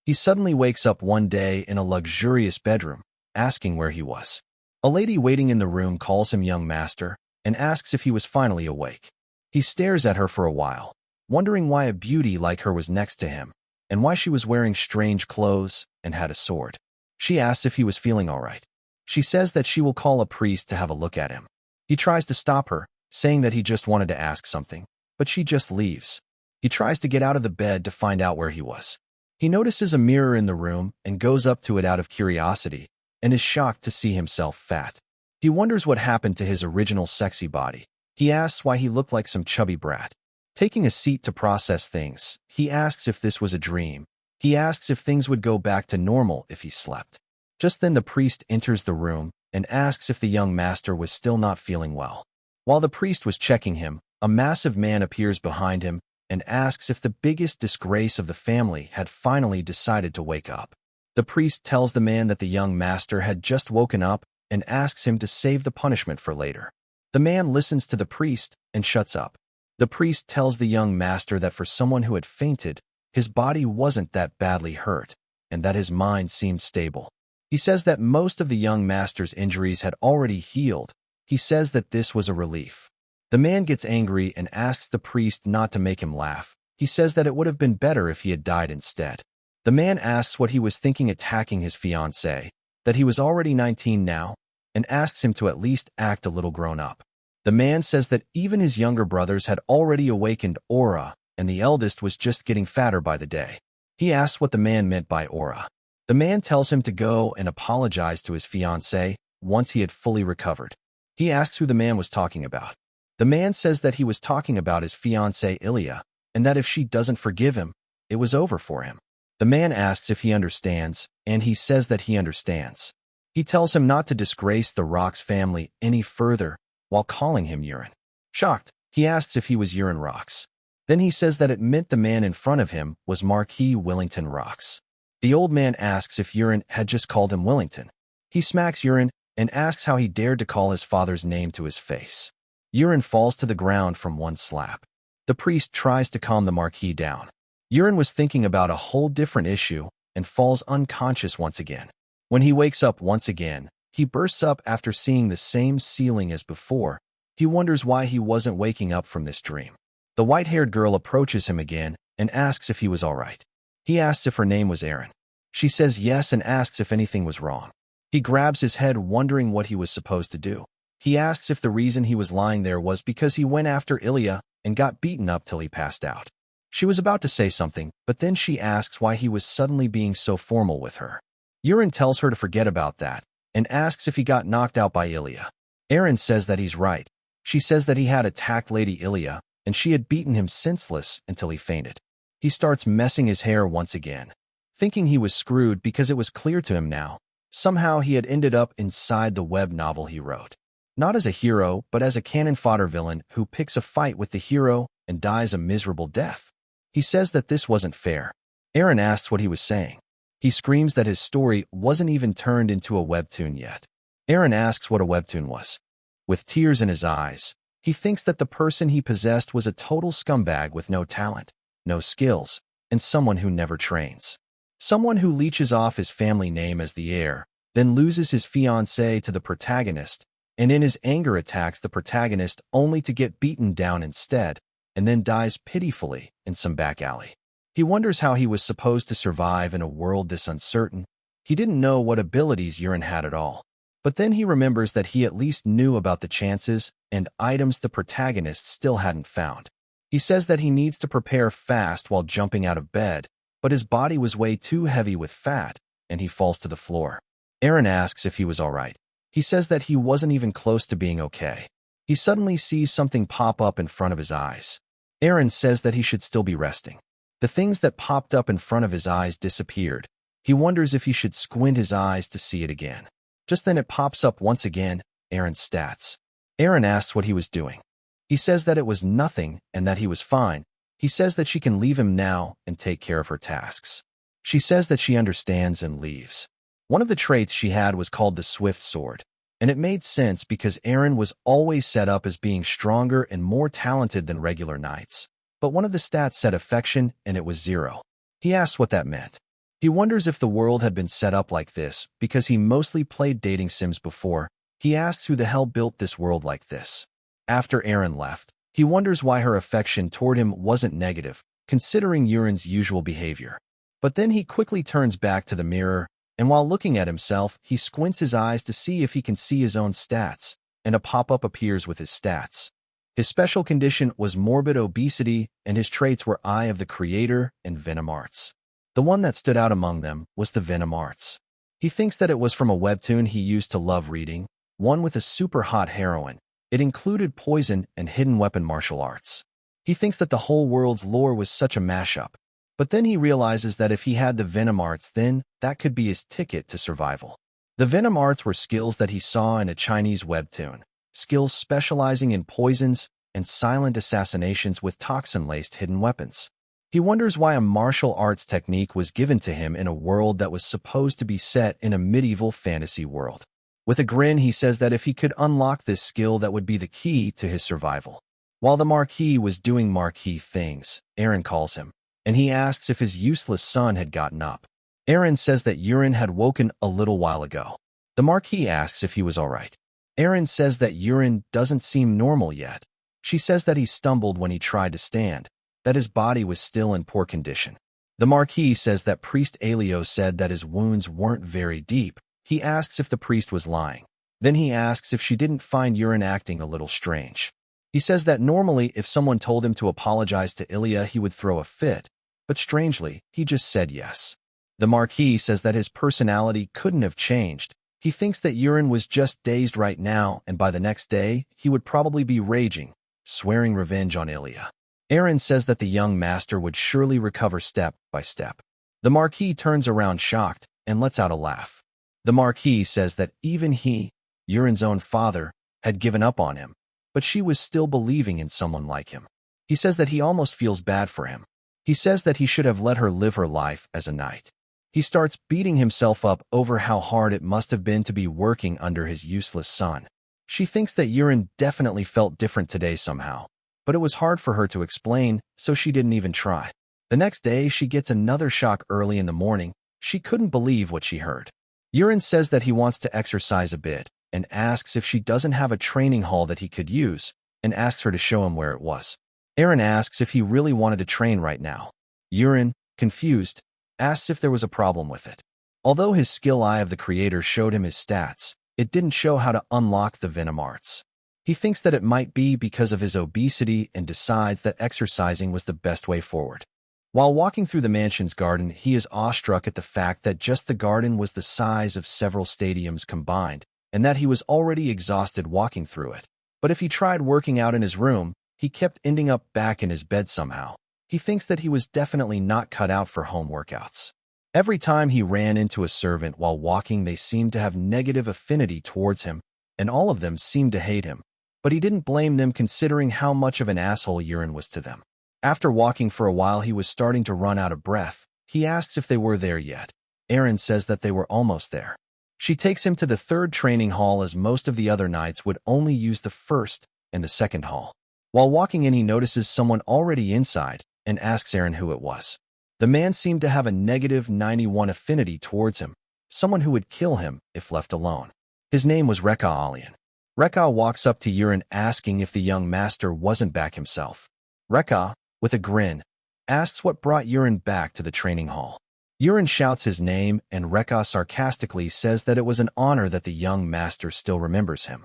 He suddenly wakes up one day in a luxurious bedroom, asking where he was. A lady waiting in the room calls him young master and asks if he was finally awake. He stares at her for a while, wondering why a beauty like her was next to him and why she was wearing strange clothes and had a sword. She asks if he was feeling all right. She says that she will call a priest to have a look at him. He tries to stop her, saying that he just wanted to ask something, but she just leaves. He tries to get out of the bed to find out where he was. He notices a mirror in the room and goes up to it out of curiosity and is shocked to see himself fat. He wonders what happened to his original sexy body. He asks why he looked like some chubby brat. Taking a seat to process things, he asks if this was a dream. He asks if things would go back to normal if he slept. Just then the priest enters the room and asks if the young master was still not feeling well. While the priest was checking him, a massive man appears behind him and asks if the biggest disgrace of the family had finally decided to wake up. The priest tells the man that the young master had just woken up and asks him to save the punishment for later. The man listens to the priest and shuts up. The priest tells the young master that for someone who had fainted, his body wasn't that badly hurt and that his mind seemed stable. He says that most of the young master's injuries had already healed. He says that this was a relief. The man gets angry and asks the priest not to make him laugh. He says that it would have been better if he had died instead. The man asks what he was thinking attacking his fiancée, that he was already 19 now, and asks him to at least act a little grown up. The man says that even his younger brothers had already awakened aura, and the eldest was just getting fatter by the day. He asks what the man meant by aura. The man tells him to go and apologize to his fiancée once he had fully recovered. He asks who the man was talking about. The man says that he was talking about his fiancée Ilia, and that if she doesn't forgive him, it was over for him. The man asks if he understands, and he says that he understands. He tells him not to disgrace the Rock's family any further while calling him Urine. Shocked, he asks if he was Urine Rocks. Then he says that it meant the man in front of him was Marquis Wellington Rocks. The old man asks if Urine had just called him Wellington. He smacks Urine and asks how he dared to call his father's name to his face. Urine falls to the ground from one slap. The priest tries to calm the Marquis down. Urine was thinking about a whole different issue and falls unconscious once again. When he wakes up once again, he bursts up after seeing the same ceiling as before. He wonders why he wasn't waking up from this dream. The white-haired girl approaches him again and asks if he was all right. He asks if her name was Erin. She says yes and asks if anything was wrong. He grabs his head wondering what he was supposed to do. He asks if the reason he was lying there was because he went after Ilia and got beaten up till he passed out. She was about to say something, but then she asks why he was suddenly being so formal with her. Urine tells her to forget about that and asks if he got knocked out by Ilia. Erin says that he's right. She says that he had attacked Lady Ilia and she had beaten him senseless until he fainted. He starts messing his hair once again, thinking he was screwed because it was clear to him now. Somehow he had ended up inside the web novel he wrote. Not as a hero, but as a cannon fodder villain who picks a fight with the hero and dies a miserable death. He says that this wasn't fair. Erin asks what he was saying. He screams that his story wasn't even turned into a webtoon yet. Erin asks what a webtoon was. With tears in his eyes, he thinks that the person he possessed was a total scumbag with no talent, no skills, and someone who never trains. Someone who leeches off his family name as the heir, then loses his fiancée to the protagonist, and in his anger attacks the protagonist only to get beaten down instead, and then dies pitifully in some back alley. He wonders how he was supposed to survive in a world this uncertain. He didn't know what abilities Urine had at all. But then he remembers that he at least knew about the chances and items the protagonist still hadn't found. He says that he needs to prepare fast while jumping out of bed, but his body was way too heavy with fat, and he falls to the floor. Erin asks if he was all right. He says that he wasn't even close to being okay. He suddenly sees something pop up in front of his eyes. Erin says that he should still be resting. The things that popped up in front of his eyes disappeared. He wonders if he should squint his eyes to see it again. Just then it pops up once again, Erin's stats. Erin asks what he was doing. He says that it was nothing and that he was fine. He says that she can leave him now and take care of her tasks. She says that she understands and leaves. One of the traits she had was called the Swift Sword, and it made sense because Erin was always set up as being stronger and more talented than regular knights. But one of the stats said affection and it was 0. He asked what that meant. He wonders if the world had been set up like this because he mostly played dating sims before. He asks who the hell built this world like this. After Aaron left, he wonders why her affection toward him wasn't negative, considering Yurin's usual behavior. But then he quickly turns back to the mirror, and while looking at himself, he squints his eyes to see if he can see his own stats, and a pop-up appears with his stats. His special condition was morbid obesity, and his traits were Eye of the Creator and Venom Arts. The one that stood out among them was the Venom Arts. He thinks that it was from a webtoon he used to love reading, one with a super hot heroine. It included poison and hidden weapon martial arts. He thinks that the whole world's lore was such a mashup. But then he realizes that if he had the Venom Arts, then that could be his ticket to survival. The Venom Arts were skills that he saw in a Chinese webtoon, skills specializing in poisons and silent assassinations with toxin-laced hidden weapons. He wonders why a martial arts technique was given to him in a world that was supposed to be set in a medieval fantasy world. With a grin, he says that if he could unlock this skill, that would be the key to his survival. While the Marquis was doing Marquis things, Aaron calls him, and he asks if his useless son had gotten up. Aaron says that Yurin had woken a little while ago. The Marquis asks if he was all right. Aaron says that Yurin doesn't seem normal yet. She says that he stumbled when he tried to stand, that his body was still in poor condition. The Marquis says that Priest Elia said that his wounds weren't very deep. He asks if the priest was lying. Then he asks if she didn't find Yurin acting a little strange. He says that normally if someone told him to apologize to Ilia, he would throw a fit, but strangely, he just said yes. The Marquis says that his personality couldn't have changed. He thinks that Yurin was just dazed right now, and by the next day, he would probably be raging, swearing revenge on Ilia. Aaron says that the young master would surely recover step by step. The Marquis turns around shocked and lets out a laugh. The Marquis says that even he, Yurin's own father, had given up on him, but she was still believing in someone like him. He says that he almost feels bad for him. He says that he should have let her live her life as a knight. He starts beating himself up over how hard it must have been to be working under his useless son. She thinks that Yurin definitely felt different today somehow, but it was hard for her to explain, so she didn't even try. The next day, she gets another shock early in the morning. She couldn't believe what she heard. Yurin says that he wants to exercise a bit, and asks if she doesn't have a training hall that he could use, and asks her to show him where it was. Aaron asks if he really wanted to train right now. Yurin, confused, asks if there was a problem with it. Although his skill Eye of the Creator showed him his stats, it didn't show how to unlock the Venom Arts. He thinks that it might be because of his obesity and decides that exercising was the best way forward. While walking through the mansion's garden, he is awestruck at the fact that just the garden was the size of several stadiums combined, and that he was already exhausted walking through it. But if he tried working out in his room, he kept ending up back in his bed somehow. He thinks that he was definitely not cut out for home workouts. Every time he ran into a servant while walking, they seemed to have negative affinity towards him, and all of them seemed to hate him. But he didn't blame them considering how much of an asshole Yurin was to them. After walking for a while, he was starting to run out of breath. He asks if they were there yet. Aaron says that they were almost there. She takes him to the third training hall, as most of the other knights would only use the first and the second hall. While walking in, he notices someone already inside and asks Aaron who it was. The man seemed to have a negative 91 affinity towards him, someone who would kill him if left alone. His name was Rekha Alian. Rekha walks up to Yurin asking if the young master wasn't back himself. Rekha, with a grin, asks what brought Yurin back to the training hall. Yurin shouts his name, and Rekha sarcastically says that it was an honor that the young master still remembers him.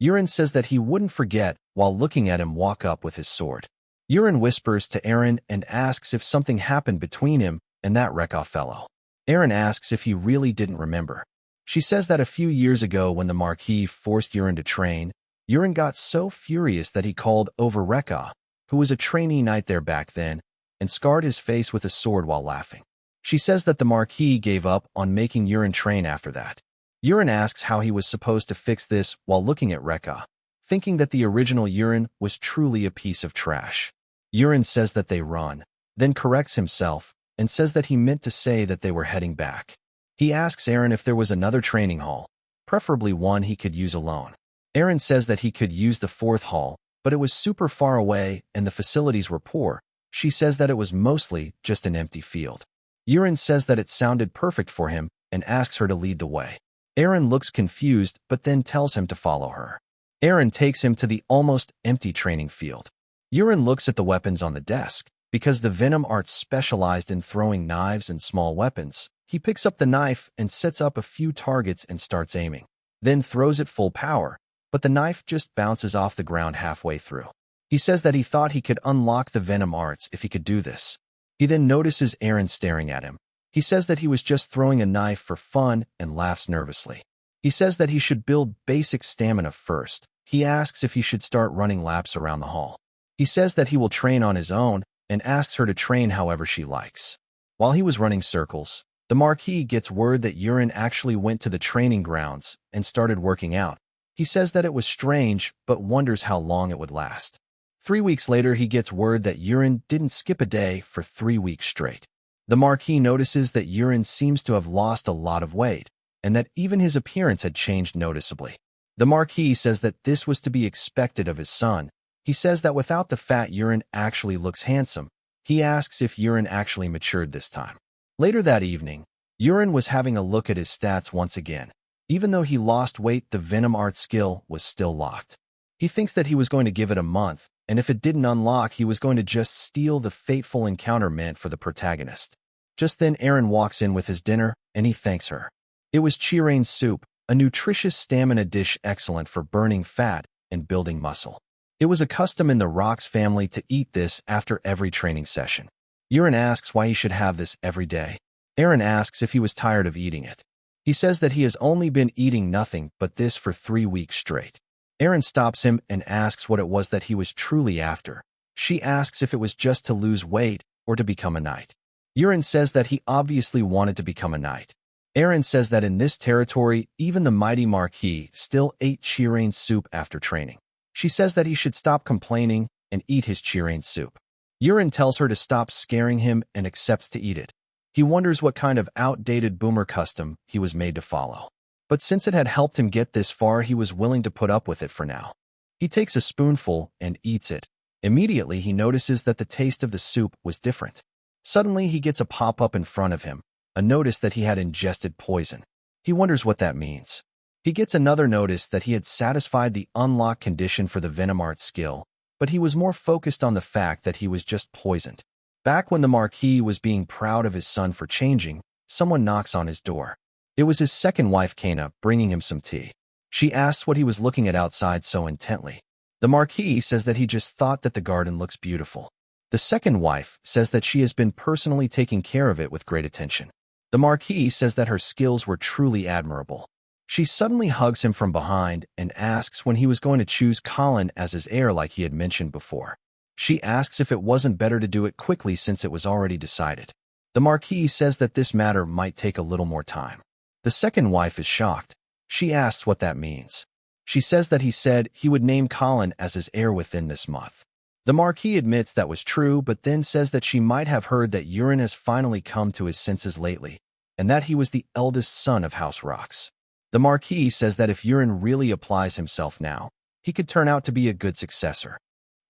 Yurin says that he wouldn't forget while looking at him walk up with his sword. Yurin whispers to Aaron and asks if something happened between him and that Rekha fellow. Aaron asks if he really didn't remember. She says that a few years ago when the Marquis forced Yurin to train, Yurin got so furious that he called over Rekha, who was a trainee knight there back then, and scarred his face with a sword while laughing. She says that the Marquis gave up on making Yurin train after that. Yurin asks how he was supposed to fix this while looking at Rekha, thinking that the original Yurin was truly a piece of trash. Yurin says that they run, then corrects himself, and says that he meant to say that they were heading back. He asks Aaron if there was another training hall, preferably one he could use alone. Aaron says that he could use the fourth hall, but it was super far away and the facilities were poor. She says that it was mostly just an empty field. Urine says that it sounded perfect for him and asks her to lead the way. Aaron looks confused but then tells him to follow her. Aaron takes him to the almost empty training field. Urine looks at the weapons on the desk. Because the venom arts specialized in throwing knives and small weapons, he picks up the knife and sets up a few targets and starts aiming. Then throws it full power, but the knife just bounces off the ground halfway through. He says that he thought he could unlock the venom arts if he could do this. He then notices Aaron staring at him. He says that he was just throwing a knife for fun and laughs nervously. He says that he should build basic stamina first. He asks if he should start running laps around the hall. He says that he will train on his own and asks her to train however she likes. While he was running circles, the Marquis gets word that Urine actually went to the training grounds and started working out. He says that it was strange, but wonders how long it would last. 3 weeks later, he gets word that Urine didn't skip a day for 3 weeks straight. The Marquis notices that Urine seems to have lost a lot of weight, and that even his appearance had changed noticeably. The Marquis says that this was to be expected of his son. He says that without the fat, Urine actually looks handsome. He asks if Urine actually matured this time. Later that evening, Urine was having a look at his stats once again. Even though he lost weight, the venom art skill was still locked. He thinks that he was going to give it a month, and if it didn't unlock, he was going to just steal the fateful encounter meant for the protagonist. Just then, Aaron walks in with his dinner, and he thanks her. It was chirain soup, a nutritious stamina dish excellent for burning fat and building muscle. It was a custom in the Rock's family to eat this after every training session. Urine asks why he should have this every day. Aaron asks if he was tired of eating it. He says that he has only been eating nothing but this for 3 weeks straight. Aaron stops him and asks what it was that he was truly after. She asks if it was just to lose weight or to become a knight. Urine says that he obviously wanted to become a knight. Aaron says that in this territory, even the mighty Marquis still ate chirain soup after training. She says that he should stop complaining and eat his chirain soup. Urine tells her to stop scaring him and accepts to eat it. He wonders what kind of outdated boomer custom he was made to follow. But since it had helped him get this far, he was willing to put up with it for now. He takes a spoonful and eats it. Immediately, he notices that the taste of the soup was different. Suddenly, he gets a pop-up in front of him, a notice that he had ingested poison. He wonders what that means. He gets another notice that he had satisfied the unlock condition for the venom art skill, but he was more focused on the fact that he was just poisoned. Back when the Marquis was being proud of his son for changing, someone knocks on his door. It was his second wife, Kana, bringing him some tea. She asks what he was looking at outside so intently. The Marquis says that he just thought that the garden looks beautiful. The second wife says that she has been personally taking care of it with great attention. The Marquis says that her skills were truly admirable. She suddenly hugs him from behind and asks when he was going to choose Colin as his heir like he had mentioned before. She asks if it wasn't better to do it quickly since it was already decided. The Marquis says that this matter might take a little more time. The second wife is shocked. She asks what that means. She says that he said he would name Colin as his heir within this month. The Marquis admits that was true, but then says that she might have heard that Urine has finally come to his senses lately, and that he was the eldest son of House Rocks. The Marquis says that if Urine really applies himself now, he could turn out to be a good successor.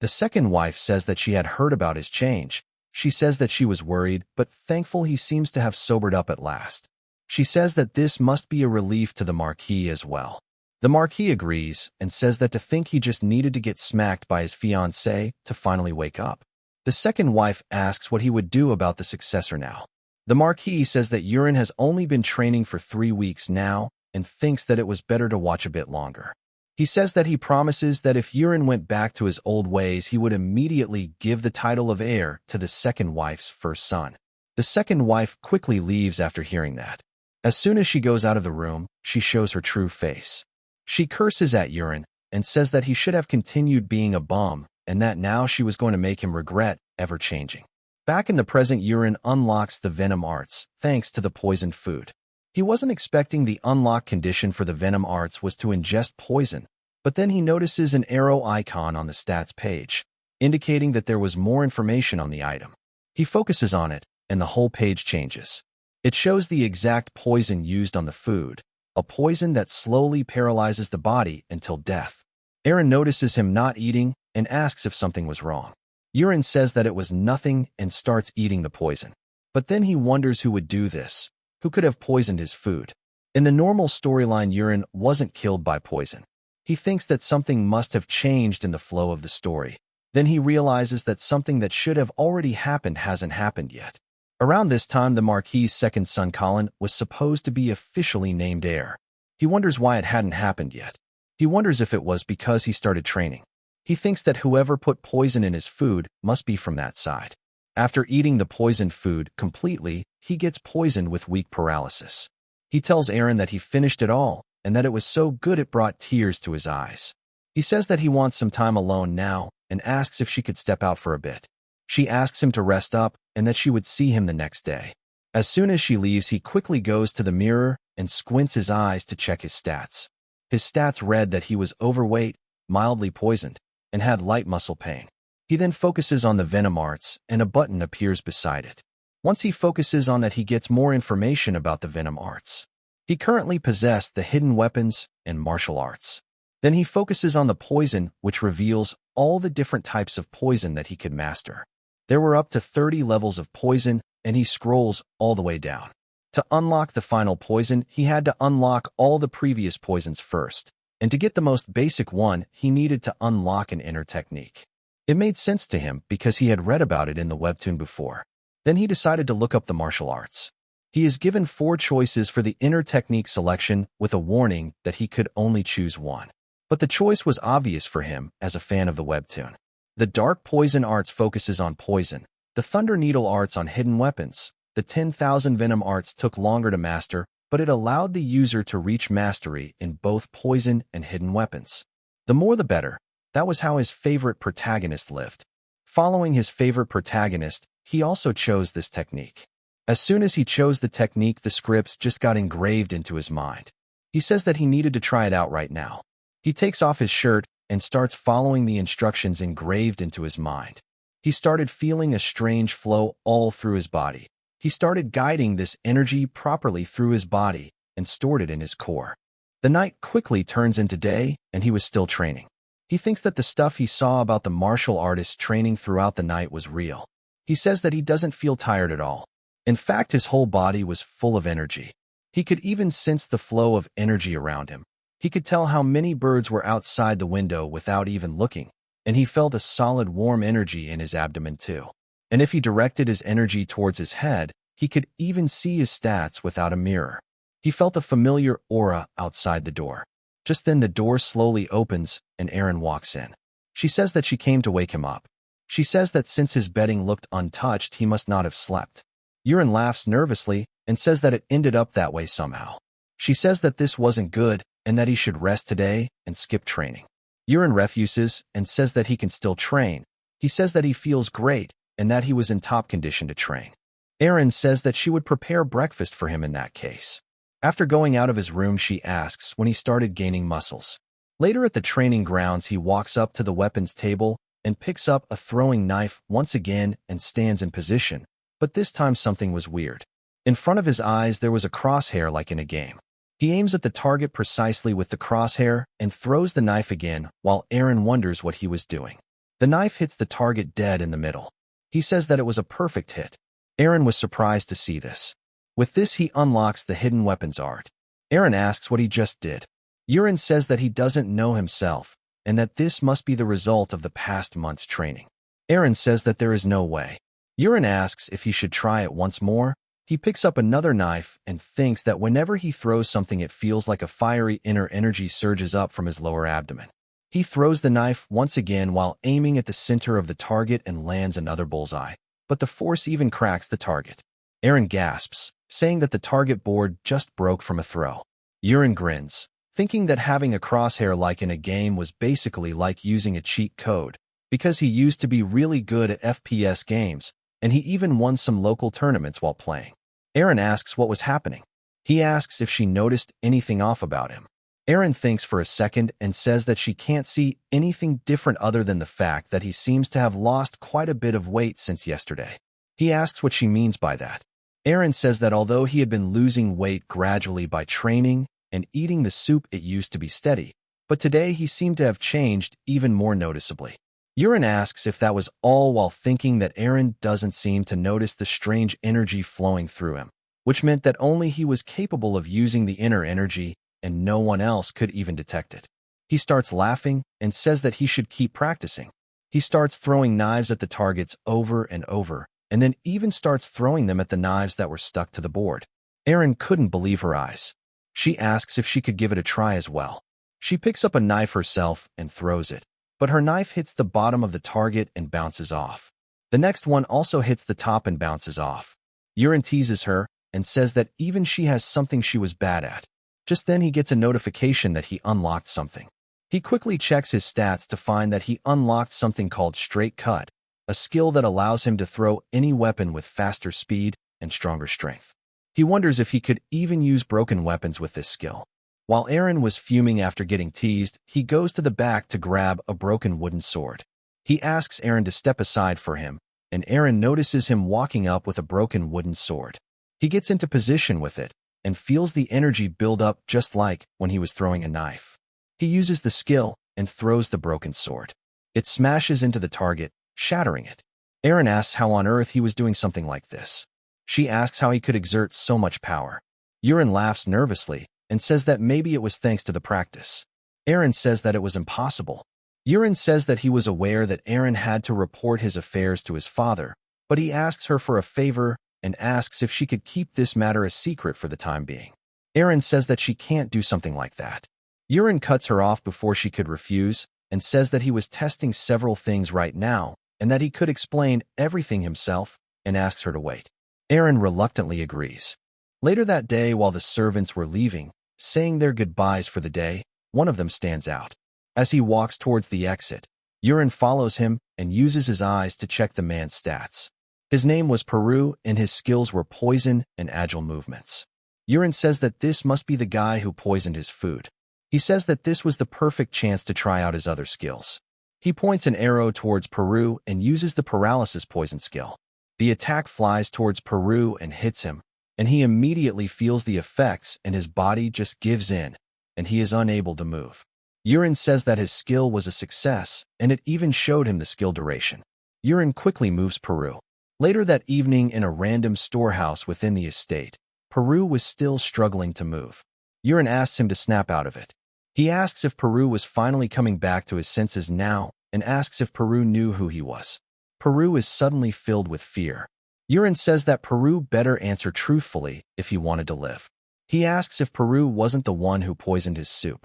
The second wife says that she had heard about his change. She says that she was worried, but thankful he seems to have sobered up at last. She says that this must be a relief to the Marquis as well. The Marquis agrees and says that to think he just needed to get smacked by his fiancée to finally wake up. The second wife asks what he would do about the successor now. The Marquis says that Urine has only been training for 3 weeks now and thinks that it was better to watch a bit longer. He says that he promises that if Urine went back to his old ways, he would immediately give the title of heir to the second wife's first son. The second wife quickly leaves after hearing that. As soon as she goes out of the room, she shows her true face. She curses at Urine and says that he should have continued being a bum and that now she was going to make him regret ever changing. Back in the present, Urine unlocks the venom arts thanks to the poisoned food. He wasn't expecting the unlock condition for the venom arts was to ingest poison, but then he notices an arrow icon on the stats page, indicating that there was more information on the item. He focuses on it, and the whole page changes. It shows the exact poison used on the food, a poison that slowly paralyzes the body until death. Aaron notices him not eating and asks if something was wrong. Urine says that it was nothing and starts eating the poison. But then he wonders who would do this, who could have poisoned his food. In the normal storyline, Urine wasn't killed by poison. He thinks that something must have changed in the flow of the story. Then he realizes that something that should have already happened hasn't happened yet. Around this time, the Marquis' second son, Colin, was supposed to be officially named heir. He wonders why it hadn't happened yet. He wonders if it was because he started training. He thinks that whoever put poison in his food must be from that side. After eating the poisoned food completely, he gets poisoned with weak paralysis. He tells Aaron that he finished it all, and that it was so good it brought tears to his eyes. He says that he wants some time alone now, and asks if she could step out for a bit. She asks him to rest up, and that she would see him the next day. As soon as she leaves, he quickly goes to the mirror and squints his eyes to check his stats. His stats read that he was overweight, mildly poisoned, and had light muscle pain. He then focuses on the venom arts, and a button appears beside it. Once he focuses on that, he gets more information about the venom arts. He currently possessed the hidden weapons and martial arts. Then he focuses on the poison, which reveals all the different types of poison that he could master. There were up to 30 levels of poison, and he scrolls all the way down. To unlock the final poison, he had to unlock all the previous poisons first. And to get the most basic one, he needed to unlock an inner technique. It made sense to him because he had read about it in the webtoon before. Then he decided to look up the martial arts. He is given 4 choices for the inner technique selection with a warning that he could only choose one. But the choice was obvious for him as a fan of the webtoon. The dark poison arts focuses on poison. The thunder needle arts on hidden weapons. The 10,000 venom arts took longer to master, but it allowed the user to reach mastery in both poison and hidden weapons. The more the better. That was how his favorite protagonist lived. Following his favorite protagonist, he also chose this technique. As soon as he chose the technique, the scripts just got engraved into his mind. He says that he needed to try it out right now. He takes off his shirt and starts following the instructions engraved into his mind. He started feeling a strange flow all through his body. He started guiding this energy properly through his body and stored it in his core. The night quickly turns into day, and he was still training. He thinks that the stuff he saw about the martial artist training throughout the night was real. He says that he doesn't feel tired at all. In fact, his whole body was full of energy. He could even sense the flow of energy around him. He could tell how many birds were outside the window without even looking, and he felt a solid warm energy in his abdomen too. And if he directed his energy towards his head, he could even see his stats without a mirror. He felt a familiar aura outside the door. Just then the door slowly opens and Aaron walks in. She says that she came to wake him up. She says that since his bedding looked untouched, he must not have slept. Aaron laughs nervously and says that it ended up that way somehow. She says that this wasn't good and that he should rest today and skip training. Aaron refuses and says that he can still train. He says that he feels great and that he was in top condition to train. Aaron says that she would prepare breakfast for him in that case. After going out of his room, she asks when he started gaining muscles. Later at the training grounds, he walks up to the weapons table and picks up a throwing knife once again and stands in position, but this time something was weird. In front of his eyes there was a crosshair like in a game. He aims at the target precisely with the crosshair and throws the knife again while Aaron wonders what he was doing. The knife hits the target dead in the middle. He says that it was a perfect hit. Aaron was surprised to see this. With this, he unlocks the hidden weapons art. Aaron asks what he just did. Aaron says that he doesn't know himself and that this must be the result of the past month's training. Aaron says that there is no way. Aaron asks if he should try it once more. He picks up another knife and thinks that whenever he throws something, it feels like a fiery inner energy surges up from his lower abdomen. He throws the knife once again while aiming at the center of the target and lands another bullseye, but the force even cracks the target. Aaron gasps, saying that the target board just broke from a throw. Aaron grins, thinking that having a crosshair like in a game was basically like using a cheat code, because he used to be really good at FPS games, and he even won some local tournaments while playing. Aaron asks what was happening. He asks if she noticed anything off about him. Aaron thinks for a second and says that she can't see anything different other than the fact that he seems to have lost quite a bit of weight since yesterday. He asks what she means by that. Aaron says that although he had been losing weight gradually by training and eating the soup, it used to be steady, but today he seemed to have changed even more noticeably. Urine asks if that was all while thinking that Aaron doesn't seem to notice the strange energy flowing through him, which meant that only he was capable of using the inner energy and no one else could even detect it. He starts laughing and says that he should keep practicing. He starts throwing knives at the targets over and over, and then even starts throwing them at the knives that were stuck to the board. Erin couldn't believe her eyes. She asks if she could give it a try as well. She picks up a knife herself and throws it, but her knife hits the bottom of the target and bounces off. The next one also hits the top and bounces off. Urine teases her and says that even she has something she was bad at. Just then he gets a notification that he unlocked something. He quickly checks his stats to find that he unlocked something called Straight Cut, a skill that allows him to throw any weapon with faster speed and stronger strength. He wonders if he could even use broken weapons with this skill. While Aaron was fuming after getting teased, he goes to the back to grab a broken wooden sword. He asks Aaron to step aside for him, and Aaron notices him walking up with a broken wooden sword. He gets into position with it and feels the energy build up just like when he was throwing a knife. He uses the skill and throws the broken sword. It smashes into the target, shattering it. Aaron asks how on earth he was doing something like this. She asks how he could exert so much power. Urine laughs nervously and says that maybe it was thanks to the practice. Aaron says that it was impossible. Urine says that he was aware that Aaron had to report his affairs to his father, but he asks her for a favor and asks if she could keep this matter a secret for the time being. Aaron says that she can't do something like that. Urine cuts her off before she could refuse and says that he was testing several things right now and that he could explain everything himself and asks her to wait. Aaron reluctantly agrees. Later that day, while the servants were leaving, saying their goodbyes for the day, one of them stands out. As he walks towards the exit, Urine follows him and uses his eyes to check the man's stats. His name was Peru and his skills were poison and agile movements. Urine says that this must be the guy who poisoned his food. He says that this was the perfect chance to try out his other skills. He points an arrow towards Peru and uses the paralysis poison skill. The attack flies towards Peru and hits him, and he immediately feels the effects and his body just gives in, and he is unable to move. Urine says that his skill was a success, and it even showed him the skill duration. Urine quickly moves Peru. Later that evening in a random storehouse within the estate, Peru was still struggling to move. Urine asks him to snap out of it. He asks if Peru was finally coming back to his senses now and asks if Peru knew who he was. Peru is suddenly filled with fear. Urine says that Peru better answer truthfully if he wanted to live. He asks if Peru wasn't the one who poisoned his soup.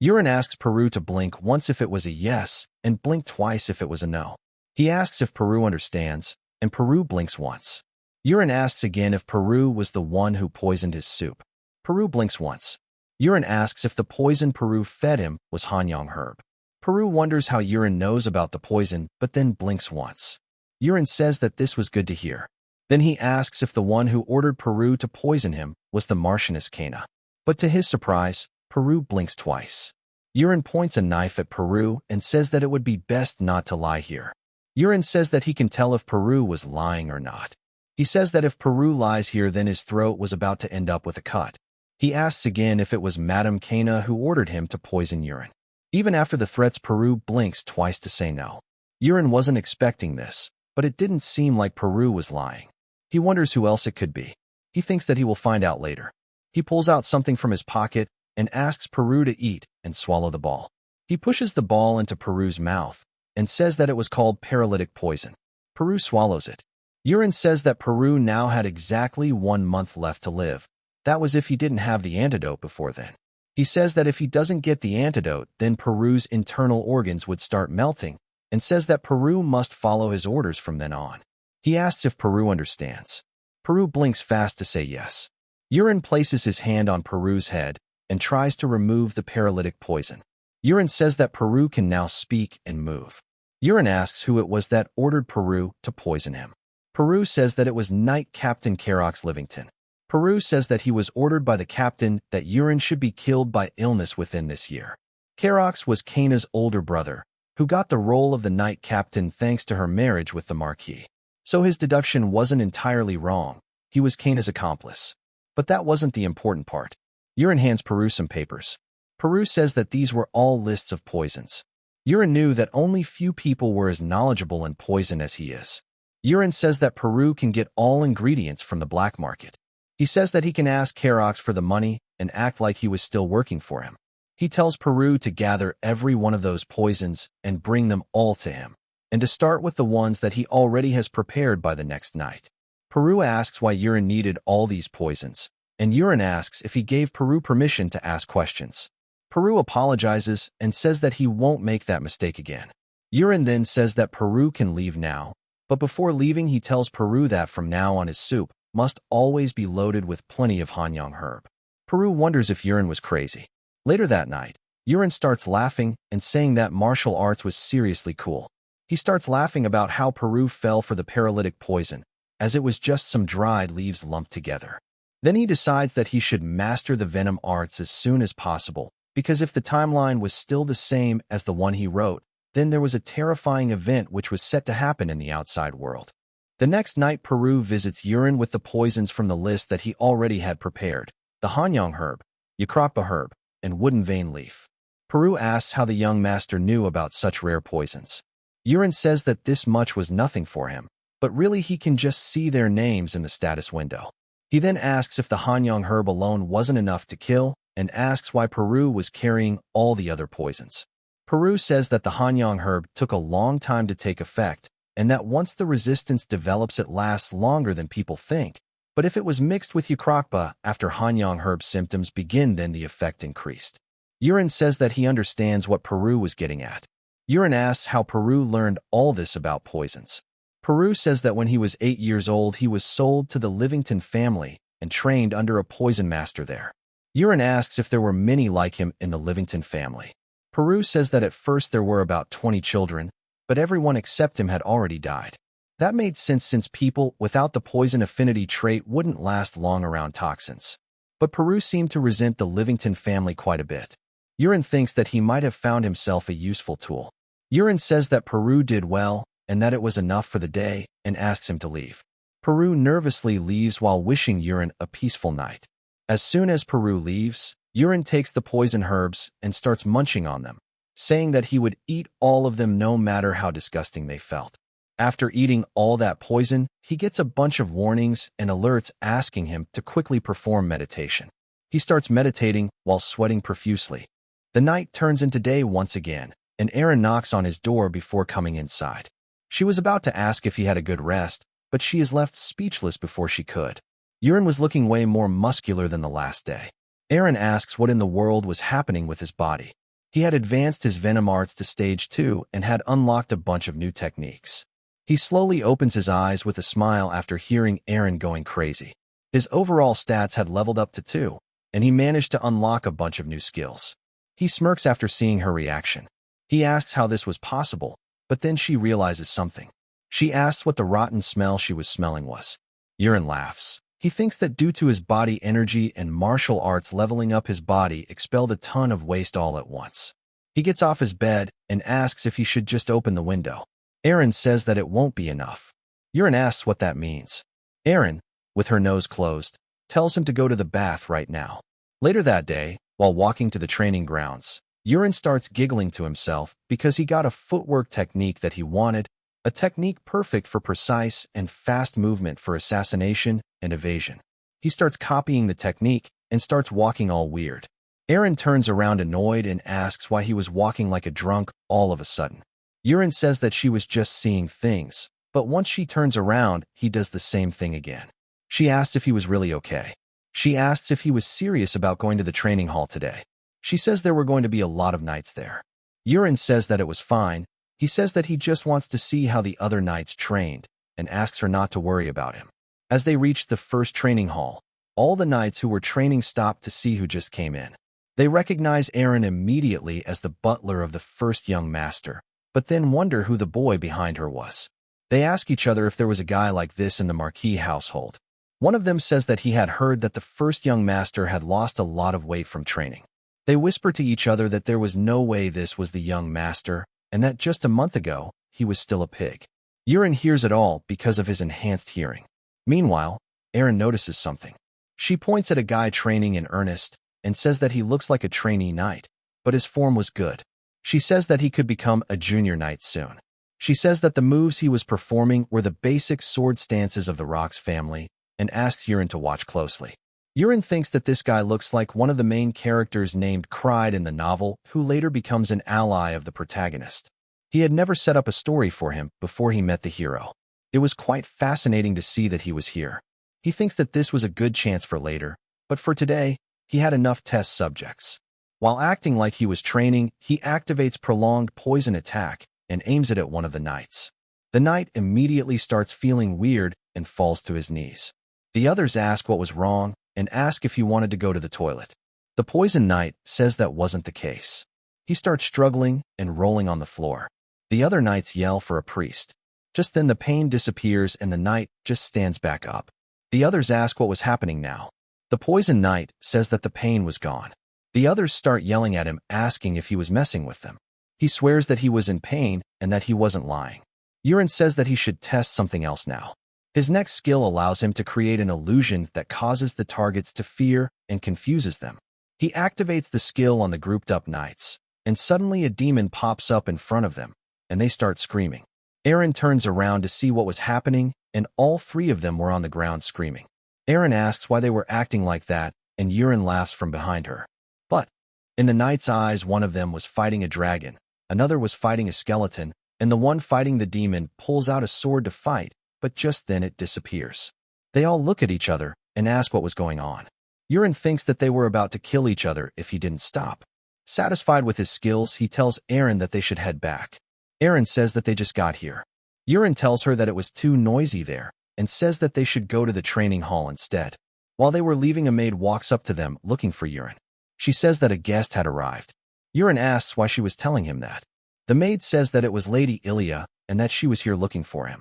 Urine asks Peru to blink once if it was a yes and blink twice if it was a no. He asks if Peru understands, and Peru blinks once. Urine asks again if Peru was the one who poisoned his soup. Peru blinks once. Urine asks if the poison Peru fed him was Hanyang herb. Peru wonders how Urine knows about the poison, but then blinks once. Urine says that this was good to hear. Then he asks if the one who ordered Peru to poison him was the Marchioness Kana. But to his surprise, Peru blinks twice. Urine points a knife at Peru and says that it would be best not to lie here. Urine says that he can tell if Peru was lying or not. He says that if Peru lies here, then his throat was about to end up with a cut. He asks again if it was Madame Kana who ordered him to poison Urine. Even after the threats, Peru blinks twice to say no. Urine wasn't expecting this, but it didn't seem like Peru was lying. He wonders who else it could be. He thinks that he will find out later. He pulls out something from his pocket and asks Peru to eat and swallow the ball. He pushes the ball into Peru's mouth and says that it was called paralytic poison. Peru swallows it. Urine says that Peru now had exactly 1 month left to live. That was if he didn't have the antidote before then. He says that if he doesn't get the antidote, then Peru's internal organs would start melting, and says that Peru must follow his orders from then on. He asks if Peru understands. Peru blinks fast to say yes. Urine places his hand on Peru's head and tries to remove the paralytic poison. Urine says that Peru can now speak and move. Urine asks who it was that ordered Peru to poison him. Peru says that it was Knight Captain Carox Livington. Peru says that he was ordered by the captain that Urine should be killed by illness within this year. Carox was Kana's older brother, who got the role of the Knight Captain thanks to her marriage with the Marquis. So his deduction wasn't entirely wrong. He was Kana's accomplice. But that wasn't the important part. Urine hands Peru some papers. Peru says that these were all lists of poisons. Yurin knew that only few people were as knowledgeable in poison as he is. Yurin says that Peru can get all ingredients from the black market. He says that he can ask Kerox for the money and act like he was still working for him. He tells Peru to gather every one of those poisons and bring them all to him, and to start with the ones that he already has prepared by the next night. Peru asks why Yurin needed all these poisons, and Yurin asks if he gave Peru permission to ask questions. Peru apologizes and says that he won't make that mistake again. Yurin then says that Peru can leave now, but before leaving he tells Peru that from now on his soup must always be loaded with plenty of Hanyang herb. Peru wonders if Yurin was crazy. Later that night, Yurin starts laughing and saying that martial arts was seriously cool. He starts laughing about how Peru fell for the paralytic poison, as it was just some dried leaves lumped together. Then he decides that he should master the venom arts as soon as possible, because if the timeline was still the same as the one he wrote, then there was a terrifying event which was set to happen in the outside world. The next night, Peru visits Yurin with the poisons from the list that he already had prepared: the Hanyang herb, Yakrakpa herb, and wooden vein leaf. Peru asks how the young master knew about such rare poisons. Yurin says that this much was nothing for him, but really he can just see their names in the status window. He then asks if the Hanyang herb alone wasn't enough to kill, and asks why Peru was carrying all the other poisons. Peru says that the Hanyang herb took a long time to take effect, and that once the resistance develops it lasts longer than people think. But if it was mixed with Yakrakpa after Hanyang herb symptoms begin, then the effect increased. Yurin says that he understands what Peru was getting at. Yurin asks how Peru learned all this about poisons. Peru says that when he was 8 years old he was sold to the Livington family and trained under a poison master there. Yurin asks if there were many like him in the Livington family. Peru says that at first there were about 20 children, but everyone except him had already died. That made sense since people without the poison affinity trait wouldn't last long around toxins. But Peru seemed to resent the Livington family quite a bit. Yurin thinks that he might have found himself a useful tool. Yurin says that Peru did well and that it was enough for the day and asks him to leave. Peru nervously leaves while wishing Yurin a peaceful night. As soon as Peru leaves, Yurin takes the poison herbs and starts munching on them, saying that he would eat all of them no matter how disgusting they felt. After eating all that poison, he gets a bunch of warnings and alerts asking him to quickly perform meditation. He starts meditating while sweating profusely. The night turns into day once again, and Erin knocks on his door before coming inside. She was about to ask if he had a good rest, but she is left speechless before she could. Yurin was looking way more muscular than the last day. Erin asks what in the world was happening with his body. He had advanced his venom arts to stage 2 and had unlocked a bunch of new techniques. He slowly opens his eyes with a smile after hearing Erin going crazy. His overall stats had leveled up to 2, and he managed to unlock a bunch of new skills. He smirks after seeing her reaction. He asks how this was possible, but then she realizes something. She asks what the rotten smell she was smelling was. Yurin laughs. He thinks that due to his body energy and martial arts leveling up, his body expelled a ton of waste all at once. He gets off his bed and asks if he should just open the window. Erin says that it won't be enough. Yurin asks what that means. Erin, with her nose closed, tells him to go to the bath right now. Later that day, while walking to the training grounds, Yurin starts giggling to himself because he got a footwork technique that he wanted, a technique perfect for precise and fast movement for assassination and evasion. He starts copying the technique and starts walking all weird. Erin turns around annoyed and asks why he was walking like a drunk all of a sudden. Yurin says that she was just seeing things, but once she turns around, he does the same thing again. She asks if he was really okay. She asks if he was serious about going to the training hall today. She says there were going to be a lot of knights there. Yurin says that it was fine. He says that he just wants to see how the other knights trained, and asks her not to worry about him. As they reached the first training hall, all the knights who were training stopped to see who just came in. They recognize Erin immediately as the butler of the first young master, but then wonder who the boy behind her was. They ask each other if there was a guy like this in the Marquis household. One of them says that he had heard that the first young master had lost a lot of weight from training. They whisper to each other that there was no way this was the young master, and that just a month ago, he was still a pig. Yurin hears it all because of his enhanced hearing. Meanwhile, Erin notices something. She points at a guy training in earnest and says that he looks like a trainee knight, but his form was good. She says that he could become a junior knight soon. She says that the moves he was performing were the basic sword stances of the Rock's family and asks Yurin to watch closely. Yurin thinks that this guy looks like one of the main characters named Cried in the novel, who later becomes an ally of the protagonist. He had never set up a story for him before he met the hero. It was quite fascinating to see that he was here. He thinks that this was a good chance for later, but for today, he had enough test subjects. While acting like he was training, he activates prolonged poison attack and aims it at one of the knights. The knight immediately starts feeling weird and falls to his knees. The others ask what was wrong and ask if he wanted to go to the toilet. The poison knight says that wasn't the case. He starts struggling and rolling on the floor. The other knights yell for a priest. Just then the pain disappears and the knight just stands back up. The others ask what was happening now. The poison knight says that the pain was gone. The others start yelling at him, asking if he was messing with them. He swears that he was in pain and that he wasn't lying. Yurin says that he should test something else now. His next skill allows him to create an illusion that causes the targets to fear and confuses them. He activates the skill on the grouped-up knights, and suddenly a demon pops up in front of them, and they start screaming. Eren turns around to see what was happening, and all three of them were on the ground screaming. Eren asks why they were acting like that, and Yurin laughs from behind her. But, in the knight's eyes, one of them was fighting a dragon, another was fighting a skeleton, and the one fighting the demon pulls out a sword to fight, but just then it disappears. They all look at each other and ask what was going on. Yurin thinks that they were about to kill each other if he didn't stop. Satisfied with his skills, he tells Eren that they should head back. Eren says that they just got here. Yurin tells her that it was too noisy there and says that they should go to the training hall instead. While they were leaving, a maid walks up to them looking for Yurin. She says that a guest had arrived. Yurin asks why she was telling him that. The maid says that it was Lady Ilia and that she was here looking for him.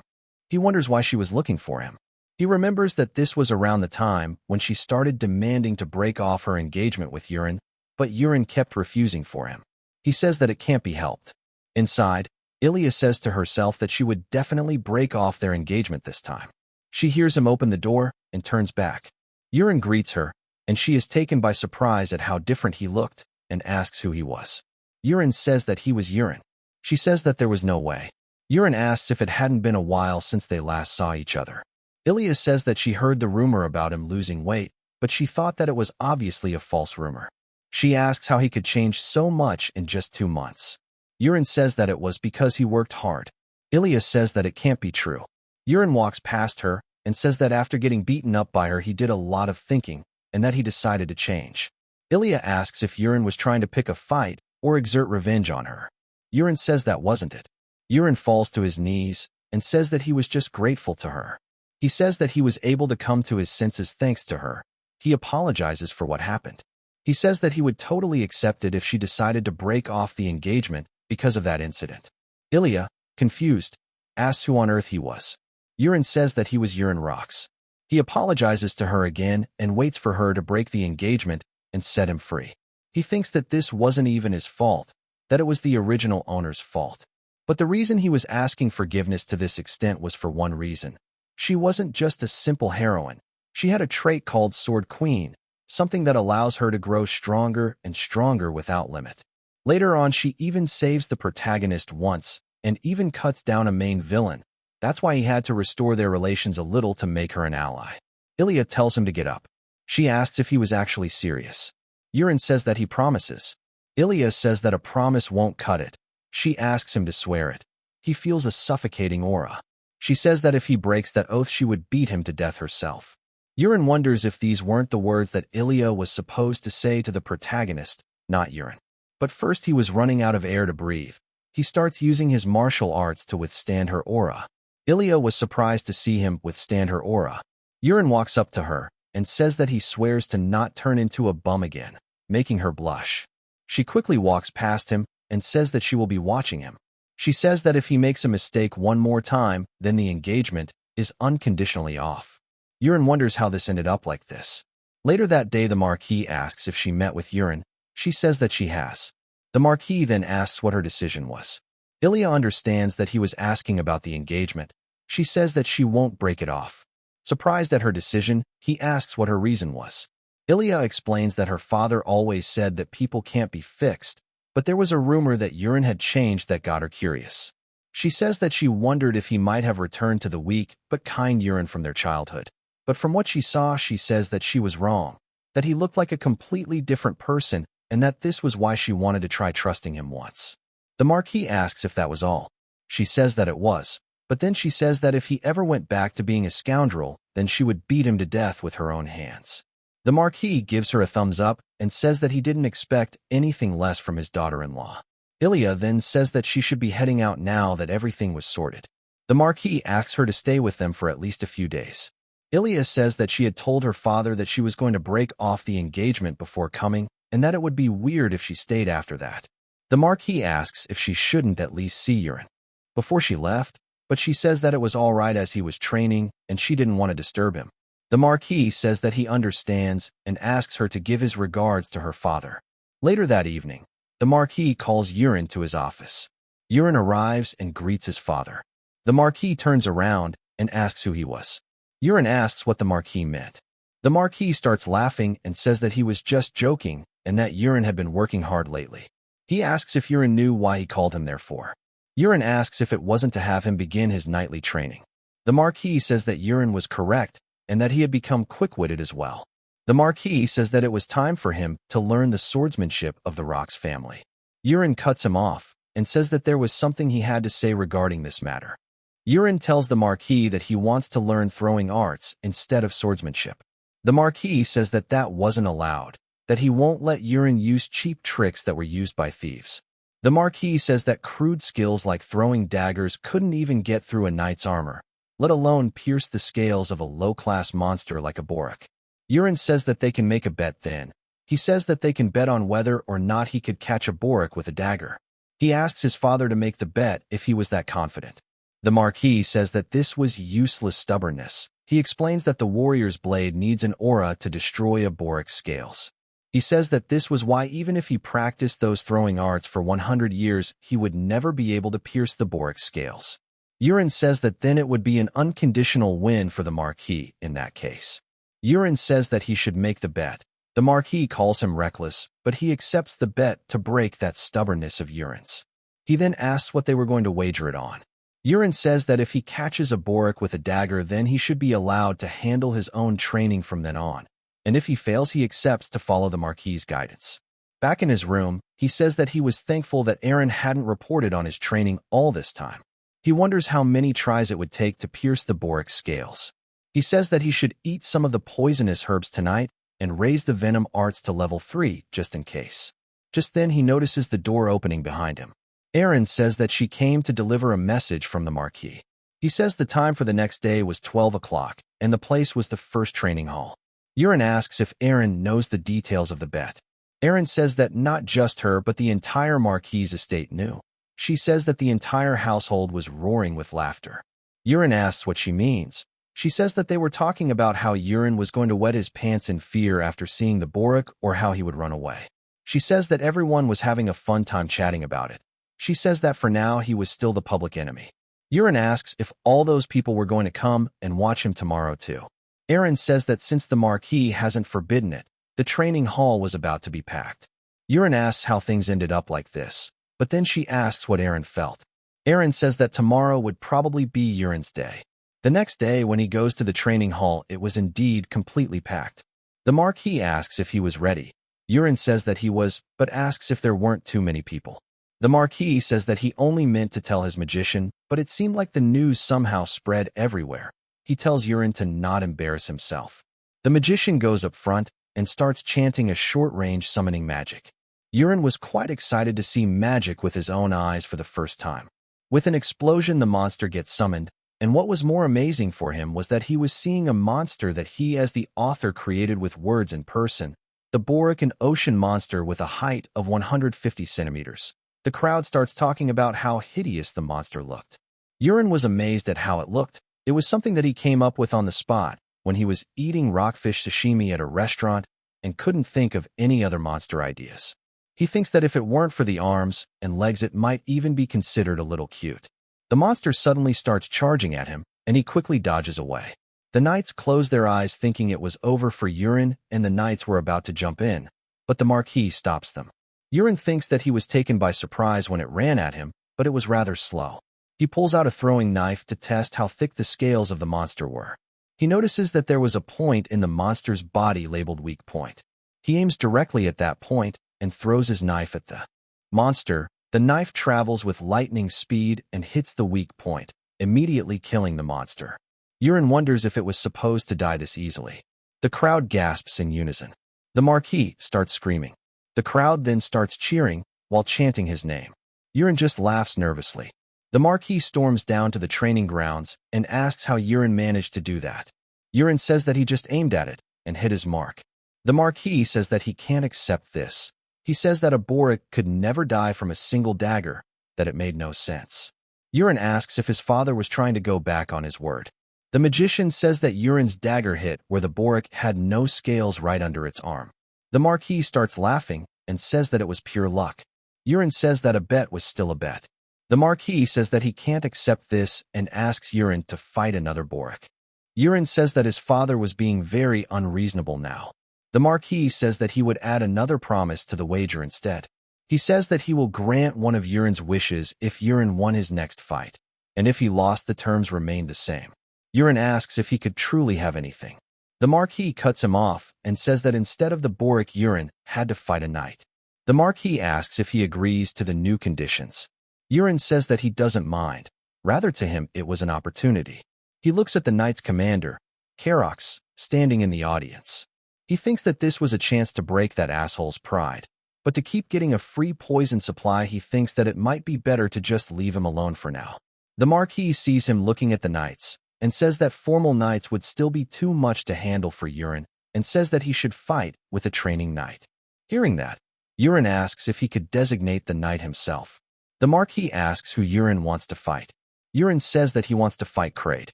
He wonders why she was looking for him. He remembers that this was around the time when she started demanding to break off her engagement with Yurin, but Yurin kept refusing for him. He says that it can't be helped. Inside, Ilia says to herself that she would definitely break off their engagement this time. She hears him open the door and turns back. Yurin greets her, and she is taken by surprise at how different he looked and asks who he was. Yurin says that he was Yurin. She says that there was no way. Yurin asks if it hadn't been a while since they last saw each other. Ilia says that she heard the rumor about him losing weight, but she thought that it was obviously a false rumor. She asks how he could change so much in just 2 months. Yurin says that it was because he worked hard. Ilia says that it can't be true. Yurin walks past her and says that after getting beaten up by her, he did a lot of thinking and that he decided to change. Ilia asks if Yurin was trying to pick a fight or exert revenge on her. Yurin says that wasn't it. Yurin falls to his knees and says that he was just grateful to her. He says that he was able to come to his senses thanks to her. He apologizes for what happened. He says that he would totally accept it if she decided to break off the engagement because of that incident. Ilia, confused, asks who on earth he was. Yurin says that he was Yurin Rocks. He apologizes to her again and waits for her to break the engagement and set him free. He thinks that this wasn't even his fault, that it was the original owner's fault. But the reason he was asking forgiveness to this extent was for one reason. She wasn't just a simple heroine. She had a trait called Sword Queen, something that allows her to grow stronger and stronger without limit. Later on, she even saves the protagonist once and even cuts down a main villain. That's why he had to restore their relations a little to make her an ally. Ilia tells him to get up. She asks if he was actually serious. Yurin says that he promises. Ilia says that a promise won't cut it. She asks him to swear it. He feels a suffocating aura. She says that if he breaks that oath, she would beat him to death herself. Yurin wonders if these weren't the words that Ilia was supposed to say to the protagonist, not Yurin. But first he was running out of air to breathe. He starts using his martial arts to withstand her aura. Ilia was surprised to see him withstand her aura. Yurin walks up to her and says that he swears to not turn into a bum again, making her blush. She quickly walks past him and says that she will be watching him. She says that if he makes a mistake one more time, then the engagement is unconditionally off. Yurin wonders how this ended up like this. Later that day, the Marquis asks if she met with Yurin. She says that she has. The Marquis then asks what her decision was. Ilia understands that he was asking about the engagement. She says that she won't break it off. Surprised at her decision, he asks what her reason was. Ilia explains that her father always said that people can't be fixed, But there was a rumor that urine had changed that got her curious. She says that she wondered if he might have returned to the weak but kind urine from their childhood. But from what she saw, she says that she was wrong, that he looked like a completely different person, and that this was why she wanted to try trusting him once. The Marquis asks if that was all. She says that it was, but then she says that if he ever went back to being a scoundrel, then she would beat him to death with her own hands. The Marquis gives her a thumbs up and says that he didn't expect anything less from his daughter-in-law. Ilia then says that she should be heading out now that everything was sorted. The Marquis asks her to stay with them for at least a few days. Ilia says that she had told her father that she was going to break off the engagement before coming, and that it would be weird if she stayed after that. The Marquis asks if she shouldn't at least see urine before she left, but she says that it was all right as he was training and she didn't want to disturb him. The Marquis says that he understands and asks her to give his regards to her father. Later that evening, the Marquis calls Urine to his office. Urine arrives and greets his father. The Marquis turns around and asks who he was. Urine asks what the Marquis meant. The Marquis starts laughing and says that he was just joking and that Urine had been working hard lately. He asks if Urine knew why he called him there for. Urine asks if it wasn't to have him begin his nightly training. The Marquis says that Urine was correct and that he had become quick-witted as well. The Marquis says that it was time for him to learn the swordsmanship of the Rock's family. Urine cuts him off and says that there was something he had to say regarding this matter. Urine tells the Marquis that he wants to learn throwing arts instead of swordsmanship. The Marquis says that that wasn't allowed, that he won't let Urine use cheap tricks that were used by thieves. The Marquis says that crude skills like throwing daggers couldn't even get through a knight's armor, let alone pierce the scales of a low-class monster like a Borak. Urine says that they can make a bet then. He says that they can bet on whether or not he could catch a Borak with a dagger. He asks his father to make the bet if he was that confident. The Marquis says that this was useless stubbornness. He explains that the warrior's blade needs an aura to destroy a Borak's scales. He says that this was why even if he practiced those throwing arts for 100 years, he would never be able to pierce the Borak's scales. Urine says that then it would be an unconditional win for the Marquis in that case. Urine says that he should make the bet. The Marquis calls him reckless, but he accepts the bet to break that stubbornness of Urine's. He then asks what they were going to wager it on. Urine says that if he catches a Borak with a dagger, then he should be allowed to handle his own training from then on. And if he fails, he accepts to follow the Marquis' guidance. Back in his room, he says that he was thankful that Aaron hadn't reported on his training all this time. He wonders how many tries it would take to pierce the Borak's scales. He says that he should eat some of the poisonous herbs tonight and raise the venom arts to level 3 just in case. Just then he notices the door opening behind him. Aaron says that she came to deliver a message from the Marquis. He says the time for the next day was 12 o'clock and the place was the first training hall. Urine asks if Aaron knows the details of the bet. Aaron says that not just her but the entire Marquis' estate knew. She says that the entire household was roaring with laughter. Urine asks what she means. She says that they were talking about how Urine was going to wet his pants in fear after seeing the Borak or how he would run away. She says that everyone was having a fun time chatting about it. She says that for now he was still the public enemy. Urine asks if all those people were going to come and watch him tomorrow too. Aaron says that since the Marquis hasn't forbidden it, the training hall was about to be packed. Urine asks how things ended up like this, but then she asks what Aaron felt. Aaron says that tomorrow would probably be Urine's day. The next day, when he goes to the training hall, it was indeed completely packed. The Marquis asks if he was ready. Urine says that he was, but asks if there weren't too many people. The Marquis says that he only meant to tell his magician, but it seemed like the news somehow spread everywhere. He tells Urine to not embarrass himself. The magician goes up front and starts chanting a short-range summoning magic. Urine was quite excited to see magic with his own eyes for the first time. With an explosion, the monster gets summoned, and what was more amazing for him was that he was seeing a monster that he as the author created with words in person, the Borak, an ocean monster with a height of 150 centimeters. The crowd starts talking about how hideous the monster looked. Urine was amazed at how it looked. It was something that he came up with on the spot when he was eating rockfish sashimi at a restaurant and couldn't think of any other monster ideas. He thinks that if it weren't for the arms and legs, it might even be considered a little cute. The monster suddenly starts charging at him, and he quickly dodges away. The knights close their eyes thinking it was over for Urine and the knights were about to jump in, but the Marquis stops them. Urine thinks that he was taken by surprise when it ran at him, but it was rather slow. He pulls out a throwing knife to test how thick the scales of the monster were. He notices that there was a point in the monster's body labeled weak point. He aims directly at that point and throws his knife at the monster. The knife travels with lightning speed and hits the weak point, immediately killing the monster. Urine wonders if it was supposed to die this easily. The crowd gasps in unison. The Marquis starts screaming. The crowd then starts cheering while chanting his name. Urine just laughs nervously. The Marquis storms down to the training grounds and asks how Urine managed to do that. Urine says that he just aimed at it and hit his mark. The Marquis says that he can't accept this. He says that a Borik could never die from a single dagger, that it made no sense. Urine asks if his father was trying to go back on his word. The magician says that Urine's dagger hit where the Borik had no scales right under its arm. The Marquis starts laughing and says that it was pure luck. Urine says that a bet was still a bet. The Marquis says that he can't accept this and asks Urine to fight another Borik. Urine says that his father was being very unreasonable now. The Marquis says that he would add another promise to the wager instead. He says that he will grant one of Urine's wishes if Urine won his next fight, and if he lost, the terms remained the same. Urine asks if he could truly have anything. The Marquis cuts him off and says that instead of the Borik, Urine had to fight a knight. The Marquis asks if he agrees to the new conditions. Urine says that he doesn't mind. Rather, to him, it was an opportunity. He looks at the knight's commander, Karox, standing in the audience. He thinks that this was a chance to break that asshole's pride. But to keep getting a free poison supply, he thinks that it might be better to just leave him alone for now. The Marquis sees him looking at the knights and says that formal knights would still be too much to handle for Urine and says that he should fight with a training knight. Hearing that, Urine asks if he could designate the knight himself. The Marquis asks who Urine wants to fight. Urine says that he wants to fight Kraid.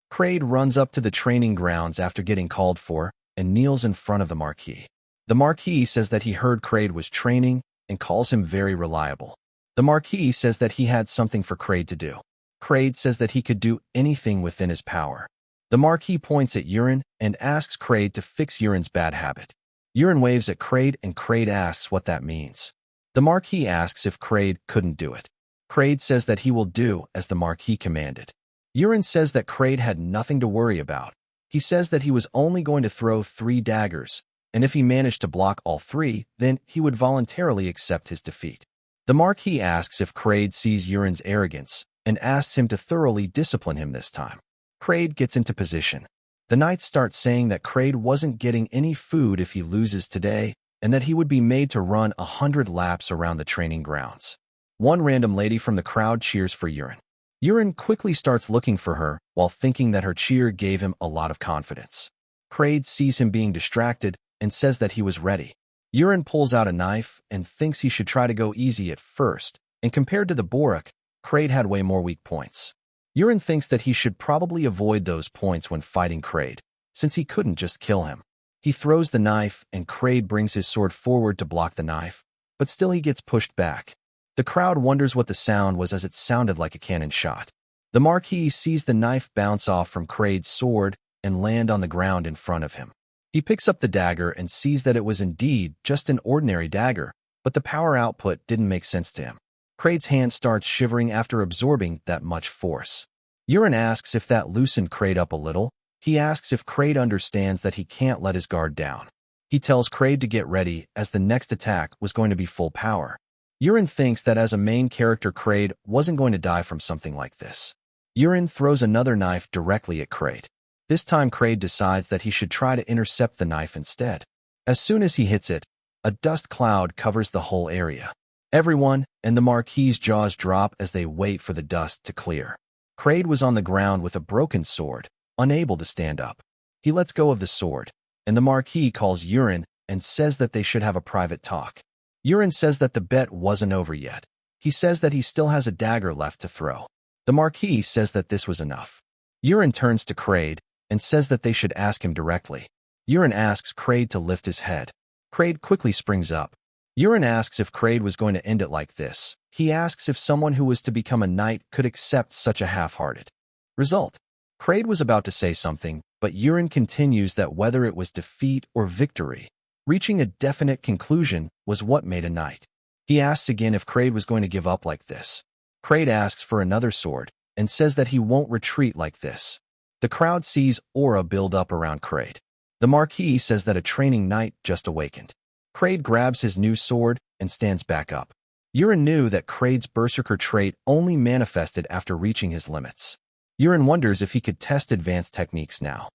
Kraid runs up to the training grounds after getting called for and kneels in front of the Marquis. The Marquis says that he heard Kraid was training and calls him very reliable. The Marquis says that he had something for Kraid to do. Kraid says that he could do anything within his power. The Marquis points at Urine and asks Kraid to fix Urine's bad habit. Urine waves at Kraid and Kraid asks what that means. The Marquis asks if Kraid couldn't do it. Kraid says that he will do as the Marquis commanded. Urine says that Kraid had nothing to worry about. He says that he was only going to throw 3 daggers, and if he managed to block all 3, then he would voluntarily accept his defeat. The Marquis asks if Kraid sees Urine's arrogance and asks him to thoroughly discipline him this time. Kraid gets into position. The knights start saying that Kraid wasn't getting any food if he loses today, and that he would be made to run 100 laps around the training grounds. One random lady from the crowd cheers for Urine. Urine quickly starts looking for her while thinking that her cheer gave him a lot of confidence. Kraid sees him being distracted and says that he was ready. Urine pulls out a knife and thinks he should try to go easy at first, and compared to the Borik, Kraid had way more weak points. Urine thinks that he should probably avoid those points when fighting Kraid, since he couldn't just kill him. He throws the knife and Kraid brings his sword forward to block the knife, but still he gets pushed back. The crowd wonders what the sound was as it sounded like a cannon shot. The Marquis sees the knife bounce off from Kraid's sword and land on the ground in front of him. He picks up the dagger and sees that it was indeed just an ordinary dagger, but the power output didn't make sense to him. Kraid's hand starts shivering after absorbing that much force. Urine asks if that loosened Kraid up a little. He asks if Kraid understands that he can't let his guard down. He tells Kraid to get ready as the next attack was going to be full power. Urine thinks that as a main character, Kraid wasn't going to die from something like this. Urine throws another knife directly at Kraid. This time Kraid decides that he should try to intercept the knife instead. As soon as he hits it, a dust cloud covers the whole area. Everyone and the Marquis' jaws drop as they wait for the dust to clear. Kraid was on the ground with a broken sword, unable to stand up. He lets go of the sword, and the Marquis calls Urine and says that they should have a private talk. Urine says that the bet wasn't over yet. He says that he still has a dagger left to throw. The Marquis says that this was enough. Urine turns to Kraid and says that they should ask him directly. Urine asks Kraid to lift his head. Kraid quickly springs up. Urine asks if Kraid was going to end it like this. He asks if someone who was to become a knight could accept such a half-hearted result. Kraid was about to say something, but Urine continues that whether it was defeat or victory, reaching a definite conclusion was what made a knight. He asks again if Kraid was going to give up like this. Kraid asks for another sword and says that he won't retreat like this. The crowd sees aura build up around Kraid. The Marquis says that a training knight just awakened. Kraid grabs his new sword and stands back up. Yurin knew that Kraid's berserker trait only manifested after reaching his limits. Yurin wonders if he could test advanced techniques now.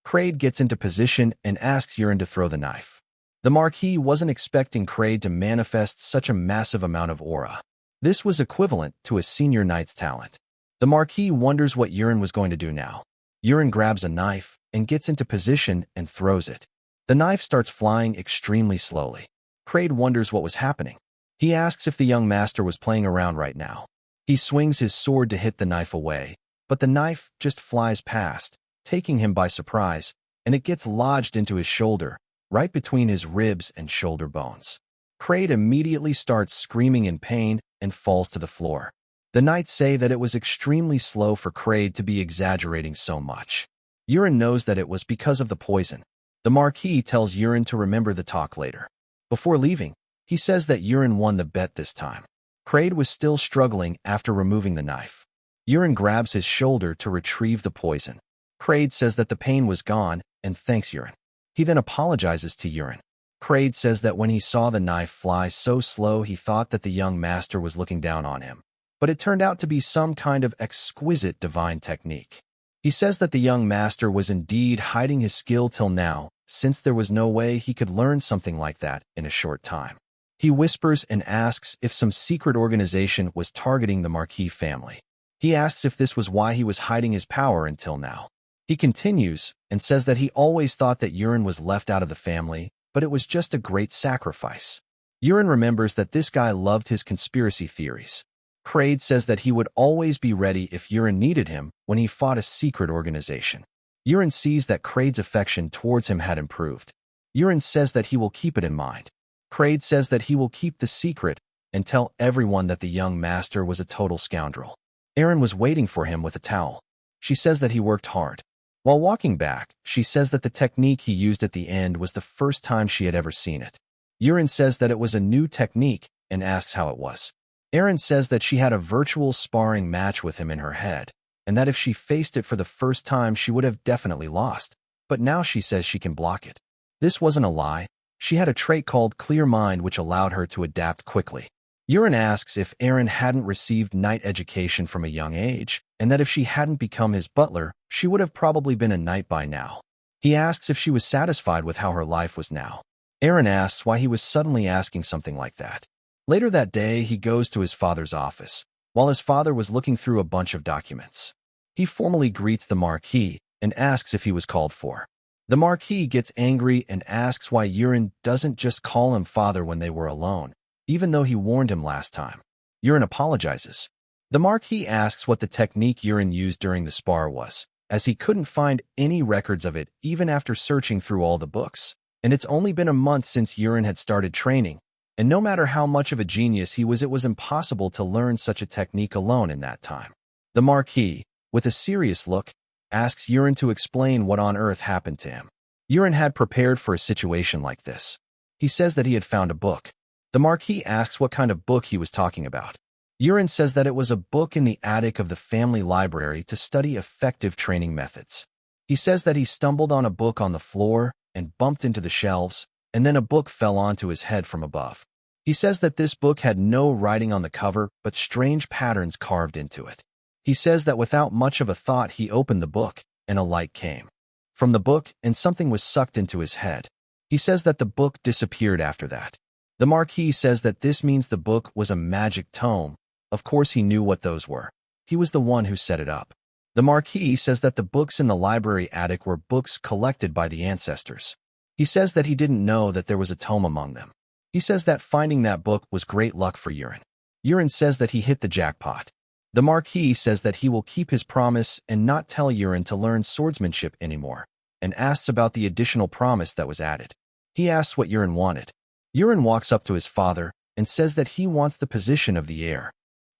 Kraid gets into position and asks Yurin to throw the knife. The Marquis wasn't expecting Kraid to manifest such a massive amount of aura. This was equivalent to a senior knight's talent. The Marquis wonders what Yurin was going to do now. Yurin grabs a knife and gets into position and throws it. The knife starts flying extremely slowly. Kraid wonders what was happening. He asks if the young master was playing around right now. He swings his sword to hit the knife away, but the knife just flies past, taking him by surprise, and it gets lodged into his shoulder, right between his ribs and shoulder bones. Kraid immediately starts screaming in pain and falls to the floor. The knights say that it was extremely slow for Kraid to be exaggerating so much. Yurin knows that it was because of the poison. The Marquis tells Yurin to remember the talk later. Before leaving, he says that Yurin won the bet this time. Kraid was still struggling after removing the knife. Yurin grabs his shoulder to retrieve the poison. Kraid says that the pain was gone and thanks Yurin. He then apologizes to Yurin. Kraid says that when he saw the knife fly so slow he thought that the young master was looking down on him. But it turned out to be some kind of exquisite divine technique. He says that the young master was indeed hiding his skill till now, since there was no way he could learn something like that in a short time. He whispers and asks if some secret organization was targeting the Marquis family. He asks if this was why he was hiding his power until now. He continues and says that he always thought that Yurin was left out of the family, but it was just a great sacrifice. Yurin remembers that this guy loved his conspiracy theories. Kraid says that he would always be ready if Yurin needed him when he fought a secret organization. Yurin sees that Kraid's affection towards him had improved. Yurin says that he will keep it in mind. Kraid says that he will keep the secret and tell everyone that the young master was a total scoundrel. Erin was waiting for him with a towel. She says that he worked hard. While walking back, she says that the technique he used at the end was the first time she had ever seen it. Yurin says that it was a new technique and asks how it was. Erin says that she had a virtual sparring match with him in her head, and that if she faced it for the first time she would have definitely lost, but now she says she can block it. This wasn't a lie. She had a trait called Clear Mind which allowed her to adapt quickly. Yurin asks if Erin hadn't received knight education from a young age, and that if she hadn't become his butler, she would have probably been a knight by now. He asks if she was satisfied with how her life was now. Erin asks why he was suddenly asking something like that. Later that day, he goes to his father's office, while his father was looking through a bunch of documents. He formally greets the Marquis and asks if he was called for. The Marquis gets angry and asks why Yurin doesn't just call him father when they were alone, even though he warned him last time. Yurin apologizes. The Marquis asks what the technique Yurin used during the spar was, as he couldn't find any records of it even after searching through all the books. And it's only been a month since Yurin had started training, and no matter how much of a genius he was, it was impossible to learn such a technique alone in that time. The Marquis, with a serious look, asks Yurin to explain what on earth happened to him. Yurin had prepared for a situation like this. He says that he had found a book. The Marquis asks what kind of book he was talking about. Yurin says that it was a book in the attic of the family library to study effective training methods. He says that he stumbled on a book on the floor and bumped into the shelves, and then a book fell onto his head from above. He says that this book had no writing on the cover, but strange patterns carved into it. He says that without much of a thought he opened the book, and a light came from the book, and something was sucked into his head. He says that the book disappeared after that. The Marquis says that this means the book was a magic tome. Of course he knew what those were. He was the one who set it up. The Marquis says that the books in the library attic were books collected by the ancestors. He says that he didn't know that there was a tome among them. He says that finding that book was great luck for Yurin. Yurin says that he hit the jackpot. The Marquis says that he will keep his promise and not tell Yurin to learn swordsmanship anymore, and asks about the additional promise that was added. He asks what Yurin wanted. Yurin walks up to his father and says that he wants the position of the heir.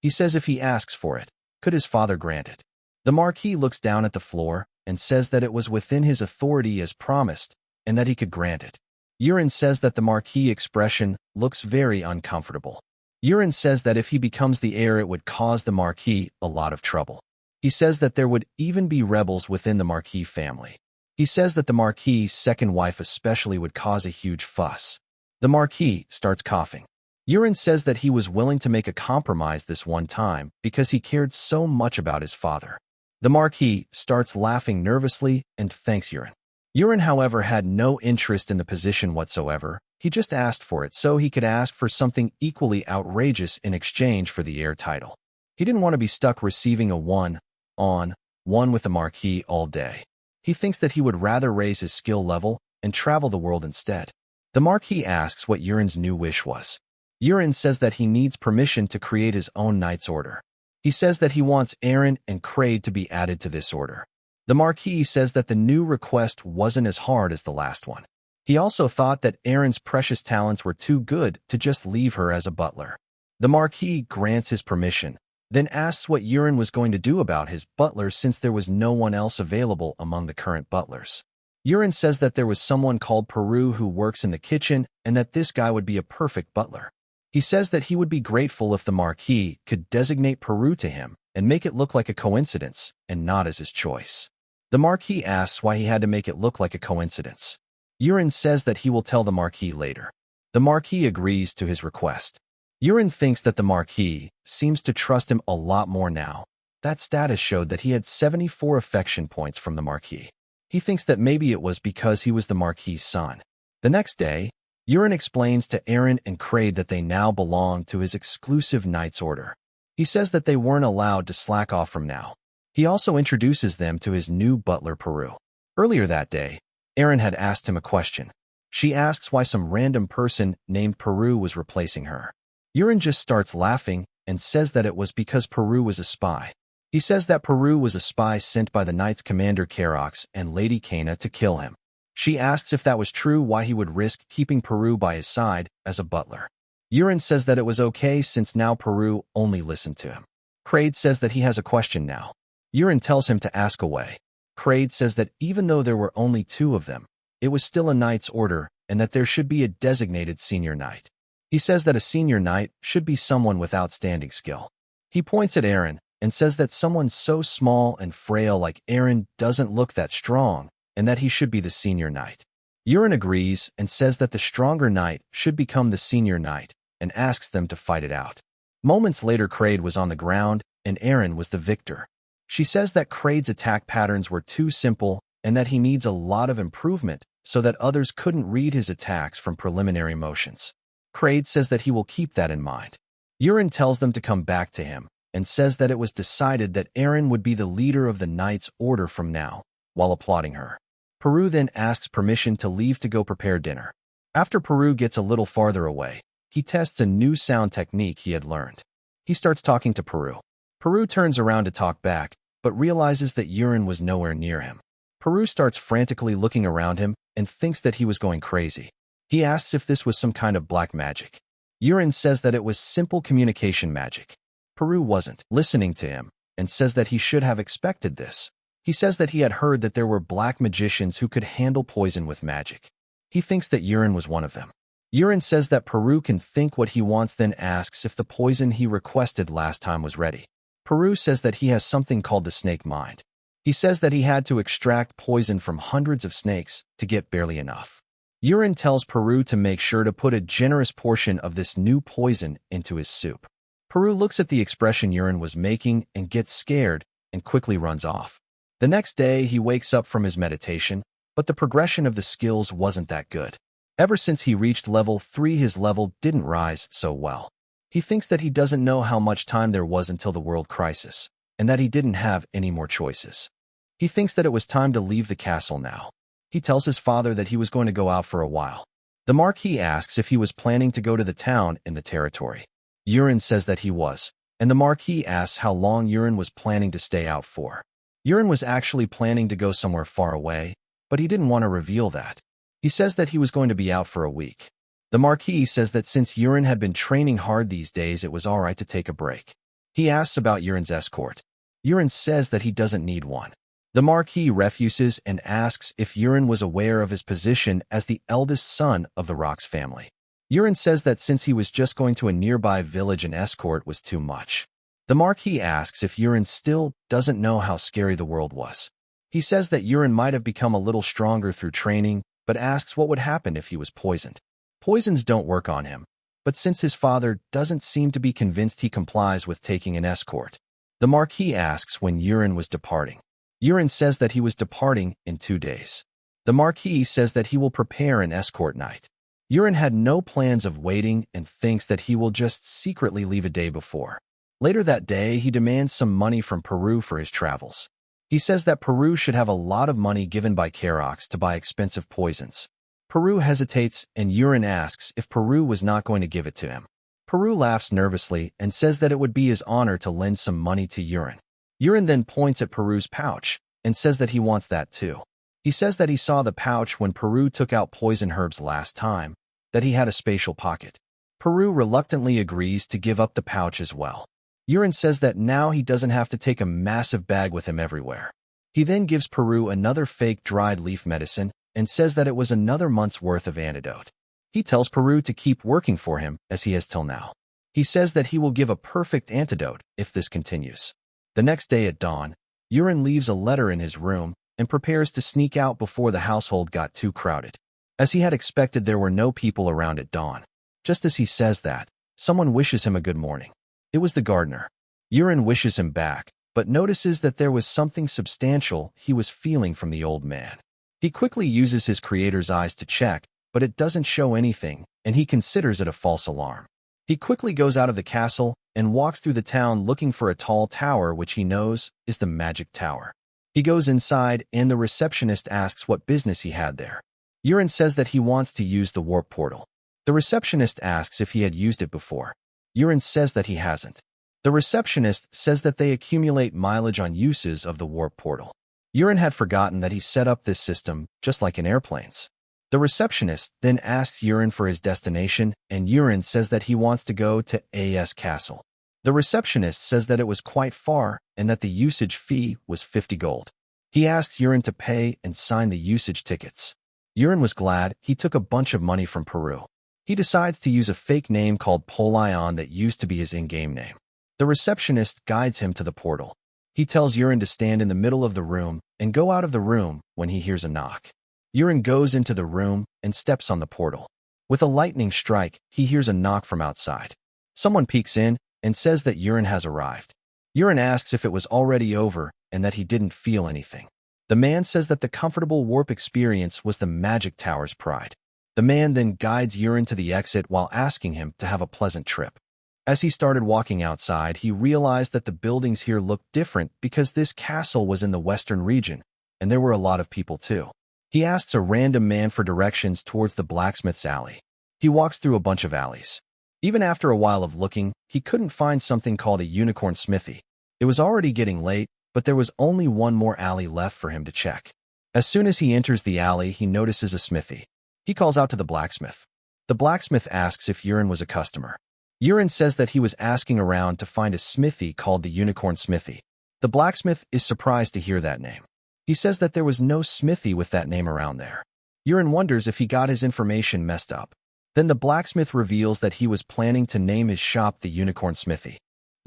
He says if he asks for it, could his father grant it? The Marquis looks down at the floor and says that it was within his authority as promised and that he could grant it. Yurin says that the Marquis expression looks very uncomfortable. Urin says that if he becomes the heir, it would cause the Marquis a lot of trouble. He says that there would even be rebels within the Marquis family. He says that the Marquis' second wife especially would cause a huge fuss. The Marquis starts coughing. Urin says that he was willing to make a compromise this one time because he cared so much about his father. The Marquis starts laughing nervously and thanks Urin. Urin, however, had no interest in the position whatsoever. He just asked for it so he could ask for something equally outrageous in exchange for the heir title. He didn't want to be stuck receiving a one-on-one with the Marquis all day. He thinks that he would rather raise his skill level and travel the world instead. The Marquis asks what Urin's new wish was. Urin says that he needs permission to create his own knight's order. He says that he wants Aaron and Kraid to be added to this order. The Marquis says that the new request wasn't as hard as the last one. He also thought that Aaron's precious talents were too good to just leave her as a butler. The Marquis grants his permission, then asks what Urin was going to do about his butler since there was no one else available among the current butlers. Urin says that there was someone called Peru who works in the kitchen and that this guy would be a perfect butler. He says that he would be grateful if the Marquis could designate Peru to him and make it look like a coincidence and not as his choice. The Marquis asks why he had to make it look like a coincidence. Urin says that he will tell the Marquis later. The Marquis agrees to his request. Urin thinks that the Marquis seems to trust him a lot more now. That status showed that he had 74 affection points from the Marquis. He thinks that maybe it was because he was the Marquis' son. The next day, Urin explains to Aaron and Kraid that they now belong to his exclusive knight's order. He says that they weren't allowed to slack off from now. He also introduces them to his new butler Peru. Earlier that day, Aaron had asked him a question. She asks why some random person named Peru was replacing her. Urin just starts laughing and says that it was because Peru was a spy. He says that Peru was a spy sent by the Knights Commander Karox and Lady Kana to kill him. She asks if that was true, why he would risk keeping Peru by his side as a butler. Urin says that it was okay since now Peru only listened to him. Kraid says that he has a question now. Urin tells him to ask away. Kraid says that even though there were only 2 of them, it was still a knight's order and that there should be a designated senior knight. He says that a senior knight should be someone with outstanding skill. He points at Aaron and says that someone so small and frail like Aaron doesn't look that strong and that he should be the senior knight. Urin agrees and says that the stronger knight should become the senior knight and asks them to fight it out. Moments later, Kraid was on the ground and Aaron was the victor. She says that Kraid's attack patterns were too simple and that he needs a lot of improvement so that others couldn't read his attacks from preliminary motions. Kraid says that he will keep that in mind. Urin tells them to come back to him and says that it was decided that Aaron would be the leader of the Knight's Order from now, while applauding her. Peru then asks permission to leave to go prepare dinner. After Peru gets a little farther away, he tests a new sound technique he had learned. He starts talking to Peru. Peru turns around to talk back, but realizes that Urin was nowhere near him. Peru starts frantically looking around him and thinks that he was going crazy. He asks if this was some kind of black magic. Urin says that it was simple communication magic. Peru wasn't listening to him and says that he should have expected this. He says that he had heard that there were black magicians who could handle poison with magic. He thinks that Urin was one of them. Urin says that Peru can think what he wants, then asks if the poison he requested last time was ready. Peru says that he has something called the snake mind. He says that he had to extract poison from hundreds of snakes to get barely enough. Urin tells Peru to make sure to put a generous portion of this new poison into his soup. Peru looks at the expression Urin was making and gets scared and quickly runs off. The next day, he wakes up from his meditation, but the progression of the skills wasn't that good. Ever since he reached level 3, his level didn't rise so well. He thinks that he doesn't know how much time there was until the world crisis, and that he didn't have any more choices. He thinks that it was time to leave the castle now. He tells his father that he was going to go out for a while. The Marquis asks if he was planning to go to the town in the territory. Urin says that he was, and the Marquis asks how long Urin was planning to stay out for. Urin was actually planning to go somewhere far away, but he didn't want to reveal that. He says that he was going to be out for a week. The Marquis says that since Urin had been training hard these days, it was alright to take a break. He asks about Urin's escort. Urin says that he doesn't need one. The Marquis refuses and asks if Urin was aware of his position as the eldest son of the Rox family. Yurin says that since he was just going to a nearby village and escort was too much. The Marquis asks if Yurin still doesn't know how scary the world was. He says that Yurin might have become a little stronger through training, but asks what would happen if he was poisoned. Poisons don't work on him, but since his father doesn't seem to be convinced, he complies with taking an escort. The Marquis asks when Yurin was departing. Yurin says that he was departing in 2 days. The Marquis says that he will prepare an escort night. Yurin had no plans of waiting and thinks that he will just secretly leave a day before. Later that day, he demands some money from Peru for his travels. He says that Peru should have a lot of money given by Karox to buy expensive poisons. Peru hesitates, and Yurin asks if Peru was not going to give it to him. Peru laughs nervously and says that it would be his honor to lend some money to Yurin. Yurin then points at Peru's pouch and says that he wants that too. He says that he saw the pouch when Peru took out poison herbs last time, that he had a spatial pocket. Peru reluctantly agrees to give up the pouch as well. Yurin says that now he doesn't have to take a massive bag with him everywhere. He then gives Peru another fake dried leaf medicine and says that it was another month's worth of antidote. He tells Peru to keep working for him as he has till now. He says that he will give a perfect antidote if this continues. The next day at dawn, Yurin leaves a letter in his room and prepares to sneak out before the household got too crowded. As he had expected, there were no people around at dawn. Just as he says that, someone wishes him a good morning. It was the gardener. Yurin wishes him back, but notices that there was something substantial he was feeling from the old man. He quickly uses his creator's eyes to check, but it doesn't show anything, and he considers it a false alarm. He quickly goes out of the castle and walks through the town looking for a tall tower which he knows is the magic tower. He goes inside, and the receptionist asks what business he had there. Yurin says that he wants to use the warp portal. The receptionist asks if he had used it before. Yurin says that he hasn't. The receptionist says that they accumulate mileage on uses of the warp portal. Yurin had forgotten that he set up this system just like in airplanes. The receptionist then asks Yurin for his destination, and Yurin says that he wants to go to A.S. Castle. The receptionist says that it was quite far and that the usage fee was 50 gold. He asks Yurin to pay and sign the usage tickets. Yurin was glad. He took a bunch of money from Peru. He decides to use a fake name called Polion that used to be his in-game name. The receptionist guides him to the portal. He tells Yurin to stand in the middle of the room and go out of the room when he hears a knock. Yurin goes into the room and steps on the portal. With a lightning strike, he hears a knock from outside. Someone peeks in and says that Yurin has arrived. Yurin asks if it was already over and that he didn't feel anything. The man says that the comfortable warp experience was the magic tower's pride. The man then guides Yurin to the exit while asking him to have a pleasant trip. As he started walking outside, he realized that the buildings here looked different because this castle was in the western region, and there were a lot of people too. He asks a random man for directions towards the blacksmith's alley. He walks through a bunch of alleys. Even after a while of looking, he couldn't find something called a unicorn smithy. It was already getting late, but there was only one more alley left for him to check. As soon as he enters the alley, he notices a smithy. He calls out to the blacksmith. The blacksmith asks if Yurin was a customer. Yurin says that he was asking around to find a smithy called the Unicorn Smithy. The blacksmith is surprised to hear that name. He says that there was no smithy with that name around there. Yurin wonders if he got his information messed up. Then the blacksmith reveals that he was planning to name his shop the Unicorn Smithy.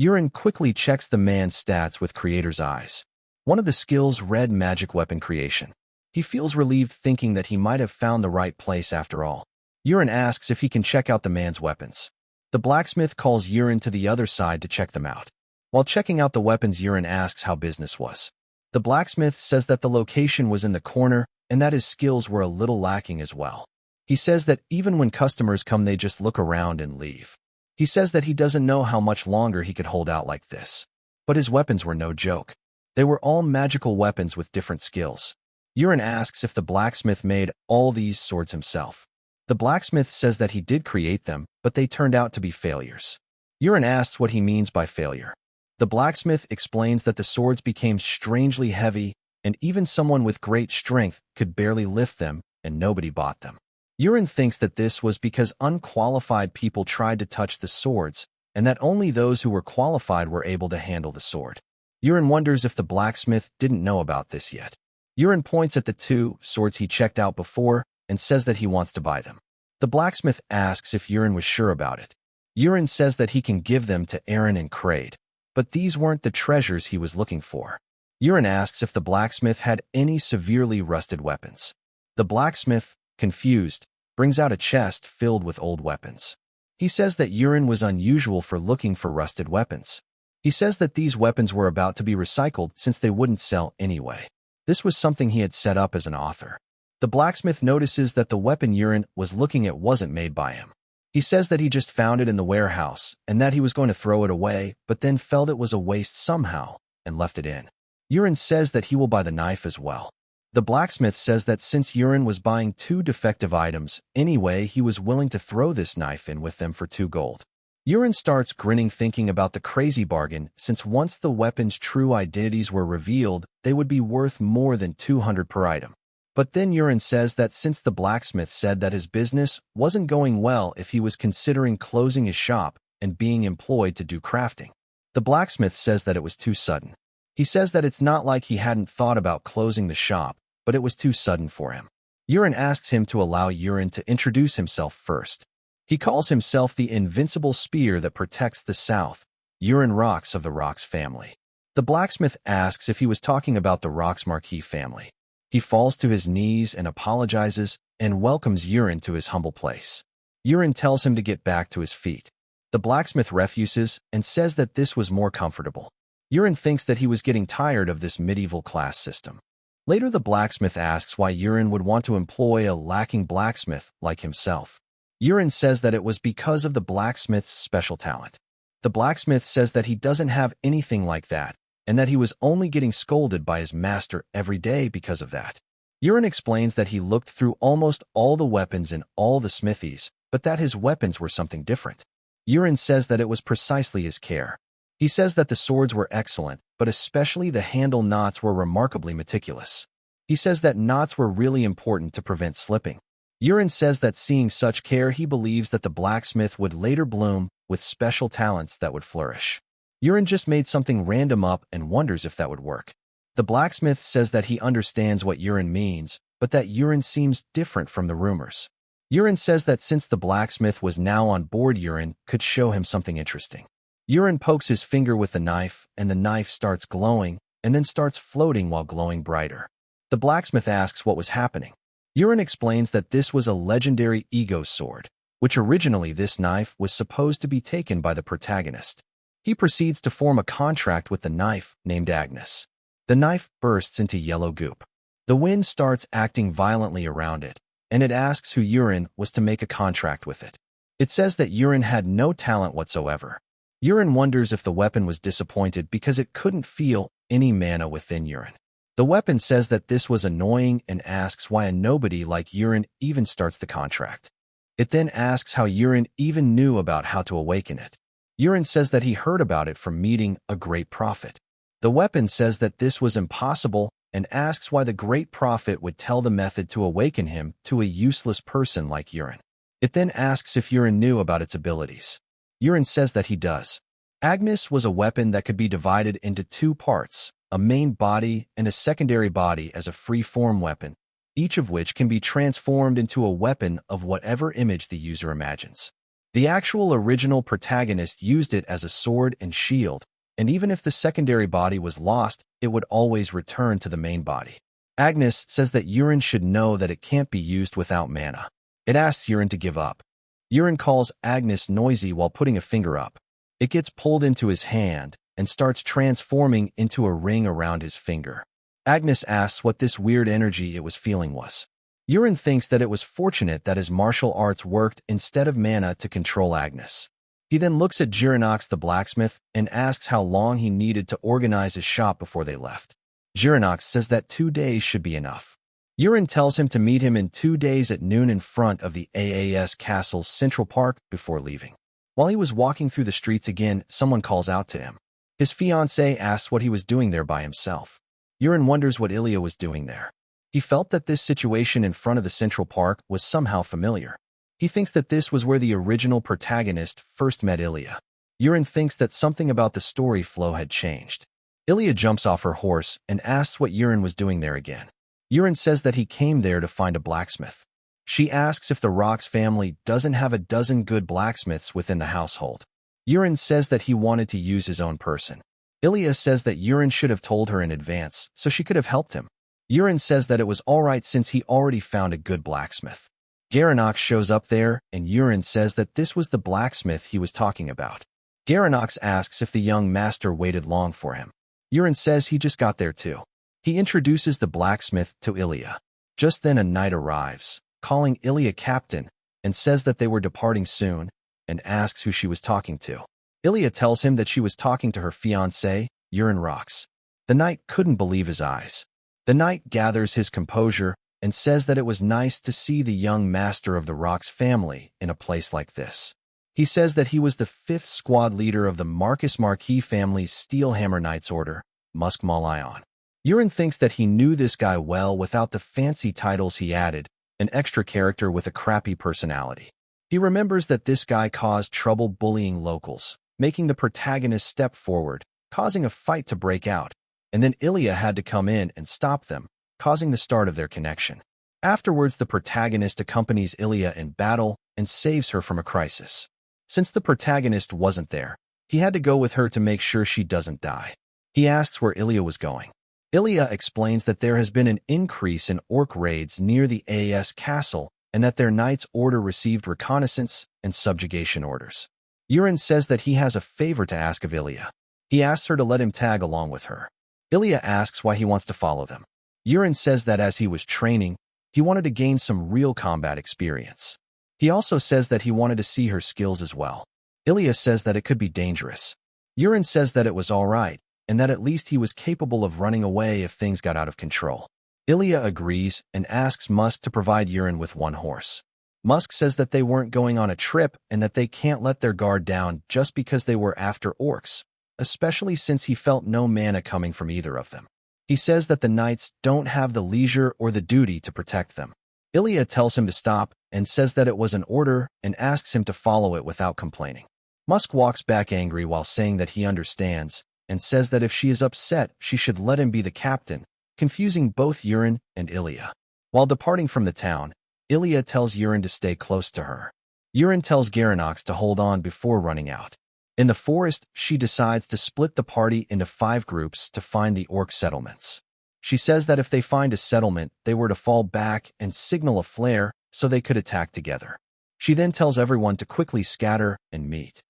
Yurin quickly checks the man's stats with Creator's Eyes. One of the skills read magic weapon creation. He feels relieved thinking that he might have found the right place after all. Yurin asks if he can check out the man's weapons. The blacksmith calls Yurin to the other side to check them out. While checking out the weapons, Yurin asks how business was. The blacksmith says that the location was in the corner and that his skills were a little lacking as well. He says that even when customers come, they just look around and leave. He says that he doesn't know how much longer he could hold out like this. But his weapons were no joke. They were all magical weapons with different skills. Yurin asks if the blacksmith made all these swords himself. The blacksmith says that he did create them, but they turned out to be failures. Yurin asks what he means by failure. The blacksmith explains that the swords became strangely heavy, and even someone with great strength could barely lift them, and nobody bought them. Yurin thinks that this was because unqualified people tried to touch the swords, and that only those who were qualified were able to handle the sword. Yurin wonders if the blacksmith didn't know about this yet. Yurin points at the two swords he checked out before and says that he wants to buy them. The blacksmith asks if Yurin was sure about it. Yurin says that he can give them to Aaron and Kraid, but these weren't the treasures he was looking for. Yurin asks if the blacksmith had any severely rusted weapons. The blacksmith, confused, brings out a chest filled with old weapons. He says that Yurin was unusual for looking for rusted weapons. He says that these weapons were about to be recycled since they wouldn't sell anyway. This was something he had set up as an author. The blacksmith notices that the weapon Yurin was looking at wasn't made by him. He says that he just found it in the warehouse and that he was going to throw it away, but then felt it was a waste somehow and left it in. Yurin says that he will buy the knife as well. The blacksmith says that since Yurin was buying 2 defective items anyway, he was willing to throw this knife in with them for 2 gold. Yurin starts grinning, thinking about the crazy bargain, since once the weapons' true identities were revealed, they would be worth more than 200 per item. But then Yurin says that since the blacksmith said that his business wasn't going well, if he was considering closing his shop and being employed to do crafting. The blacksmith says that it was too sudden. He says that it's not like he hadn't thought about closing the shop, but it was too sudden for him. Yurin asks him to allow Yurin to introduce himself first. He calls himself the invincible spear that protects the south, Yurin Rocks of the Rocks family. The blacksmith asks if he was talking about the Rocks Marquis family. He falls to his knees and apologizes and welcomes Yurin to his humble place. Yurin tells him to get back to his feet. The blacksmith refuses and says that this was more comfortable. Yurin thinks that he was getting tired of this medieval class system. Later, the blacksmith asks why Yurin would want to employ a lacking blacksmith like himself. Yurin says that it was because of the blacksmith's special talent. The blacksmith says that he doesn't have anything like that, and that he was only getting scolded by his master every day because of that. Yurin explains that he looked through almost all the weapons in all the smithies, but that his weapons were something different. Yurin says that it was precisely his care. He says that the swords were excellent, but especially the handle knots were remarkably meticulous. He says that knots were really important to prevent slipping. Yurin says that seeing such care, he believes that the blacksmith would later bloom with special talents that would flourish. Yurin just made something random up and wonders if that would work. The blacksmith says that he understands what Yurin means, but that Yurin seems different from the rumors. Yurin says that since the blacksmith was now on board, Yurin could show him something interesting. Yurin pokes his finger with the knife, and the knife starts glowing, and then starts floating while glowing brighter. The blacksmith asks what was happening. Yurin explains that this was a legendary ego sword, which originally this knife was supposed to be taken by the protagonist. He proceeds to form a contract with the knife named Agnes. The knife bursts into yellow goop. The wind starts acting violently around it, and it asks who Yurin was to make a contract with it. It says that Yurin had no talent whatsoever. Yurin wonders if the weapon was disappointed because it couldn't feel any mana within Yurin. The weapon says that this was annoying and asks why a nobody like Yurin even starts the contract. It then asks how Yurin even knew about how to awaken it. Yurin says that he heard about it from meeting a great prophet. The weapon says that this was impossible and asks why the great prophet would tell the method to awaken him to a useless person like Yurin. It then asks if Yurin knew about its abilities. Yurin says that he does. Agnes was a weapon that could be divided into 2 parts, a main body and a secondary body as a free-form weapon, each of which can be transformed into a weapon of whatever image the user imagines. The actual original protagonist used it as a sword and shield, and even if the secondary body was lost, it would always return to the main body. Agnes says that Yurin should know that it can't be used without mana. It asks Yurin to give up. Yurin calls Agnes noisy while putting a finger up. It gets pulled into his hand and starts transforming into a ring around his finger. Agnes asks what this weird energy it was feeling was. Yurin thinks that it was fortunate that his martial arts worked instead of mana to control Agnes. He then looks at Jirinox the blacksmith and asks how long he needed to organize his shop before they left. Jirinox says that 2 days should be enough. Yurin tells him to meet him in 2 days at noon in front of the AAS Castle's Central Park before leaving. While he was walking through the streets again, someone calls out to him. His fiancée asks what he was doing there by himself. Yurin wonders what Ilia was doing there. He felt that this situation in front of the Central Park was somehow familiar. He thinks that this was where the original protagonist first met Ilia. Yurin thinks that something about the story flow had changed. Ilia jumps off her horse and asks what Yurin was doing there again. Yurin says that he came there to find a blacksmith. She asks if the Rock's family doesn't have a dozen good blacksmiths within the household. Urine says that he wanted to use his own person. Ilia says that Urine should have told her in advance so she could have helped him. Urine says that it was alright since he already found a good blacksmith. Garanox shows up there, and Urine says that this was the blacksmith he was talking about. Garanox asks if the young master waited long for him. Urine says he just got there too. He introduces the blacksmith to Ilia. Just then a knight arrives, calling Ilia captain, and says that they were departing soon, and asks who she was talking to. Ilia tells him that she was talking to her fiancé, Urine Rocks. The knight couldn't believe his eyes. The knight gathers his composure and says that it was nice to see the young master of the Rocks family in a place like this. He says that he was the 5th squad leader of the Marquis family's Steelhammer Knights Order, Musk Malayon. Urine thinks that he knew this guy well without the fancy titles he added, an extra character with a crappy personality. He remembers that this guy caused trouble bullying locals, making the protagonist step forward, causing a fight to break out, and then Ilia had to come in and stop them, causing the start of their connection. Afterwards, the protagonist accompanies Ilia in battle and saves her from a crisis. Since the protagonist wasn't there, he had to go with her to make sure she doesn't die. He asks where Ilia was going. Ilia explains that there has been an increase in orc raids near the AS castle and that their knight's order received reconnaissance and subjugation orders. Urine says that he has a favor to ask of Ilia. He asks her to let him tag along with her. Ilia asks why he wants to follow them. Urine says that as he was training, he wanted to gain some real combat experience. He also says that he wanted to see her skills as well. Ilia says that it could be dangerous. Urine says that it was all right, and that at least he was capable of running away if things got out of control. Ilia agrees and asks Musk to provide Urine with one horse. Musk says that they weren't going on a trip and that they can't let their guard down just because they were after orcs, especially since he felt no mana coming from either of them. He says that the knights don't have the leisure or the duty to protect them. Ilia tells him to stop and says that it was an order and asks him to follow it without complaining. Musk walks back angry while saying that he understands and says that if she is upset, she should let him be the captain, confusing both Urine and Ilia. While departing from the town, Ilia tells Urine to stay close to her. Urine tells Garanox to hold on before running out. In the forest, she decides to split the party into 5 groups to find the orc settlements. She says that if they find a settlement, they were to fall back and signal a flare so they could attack together. She then tells everyone to quickly scatter and meet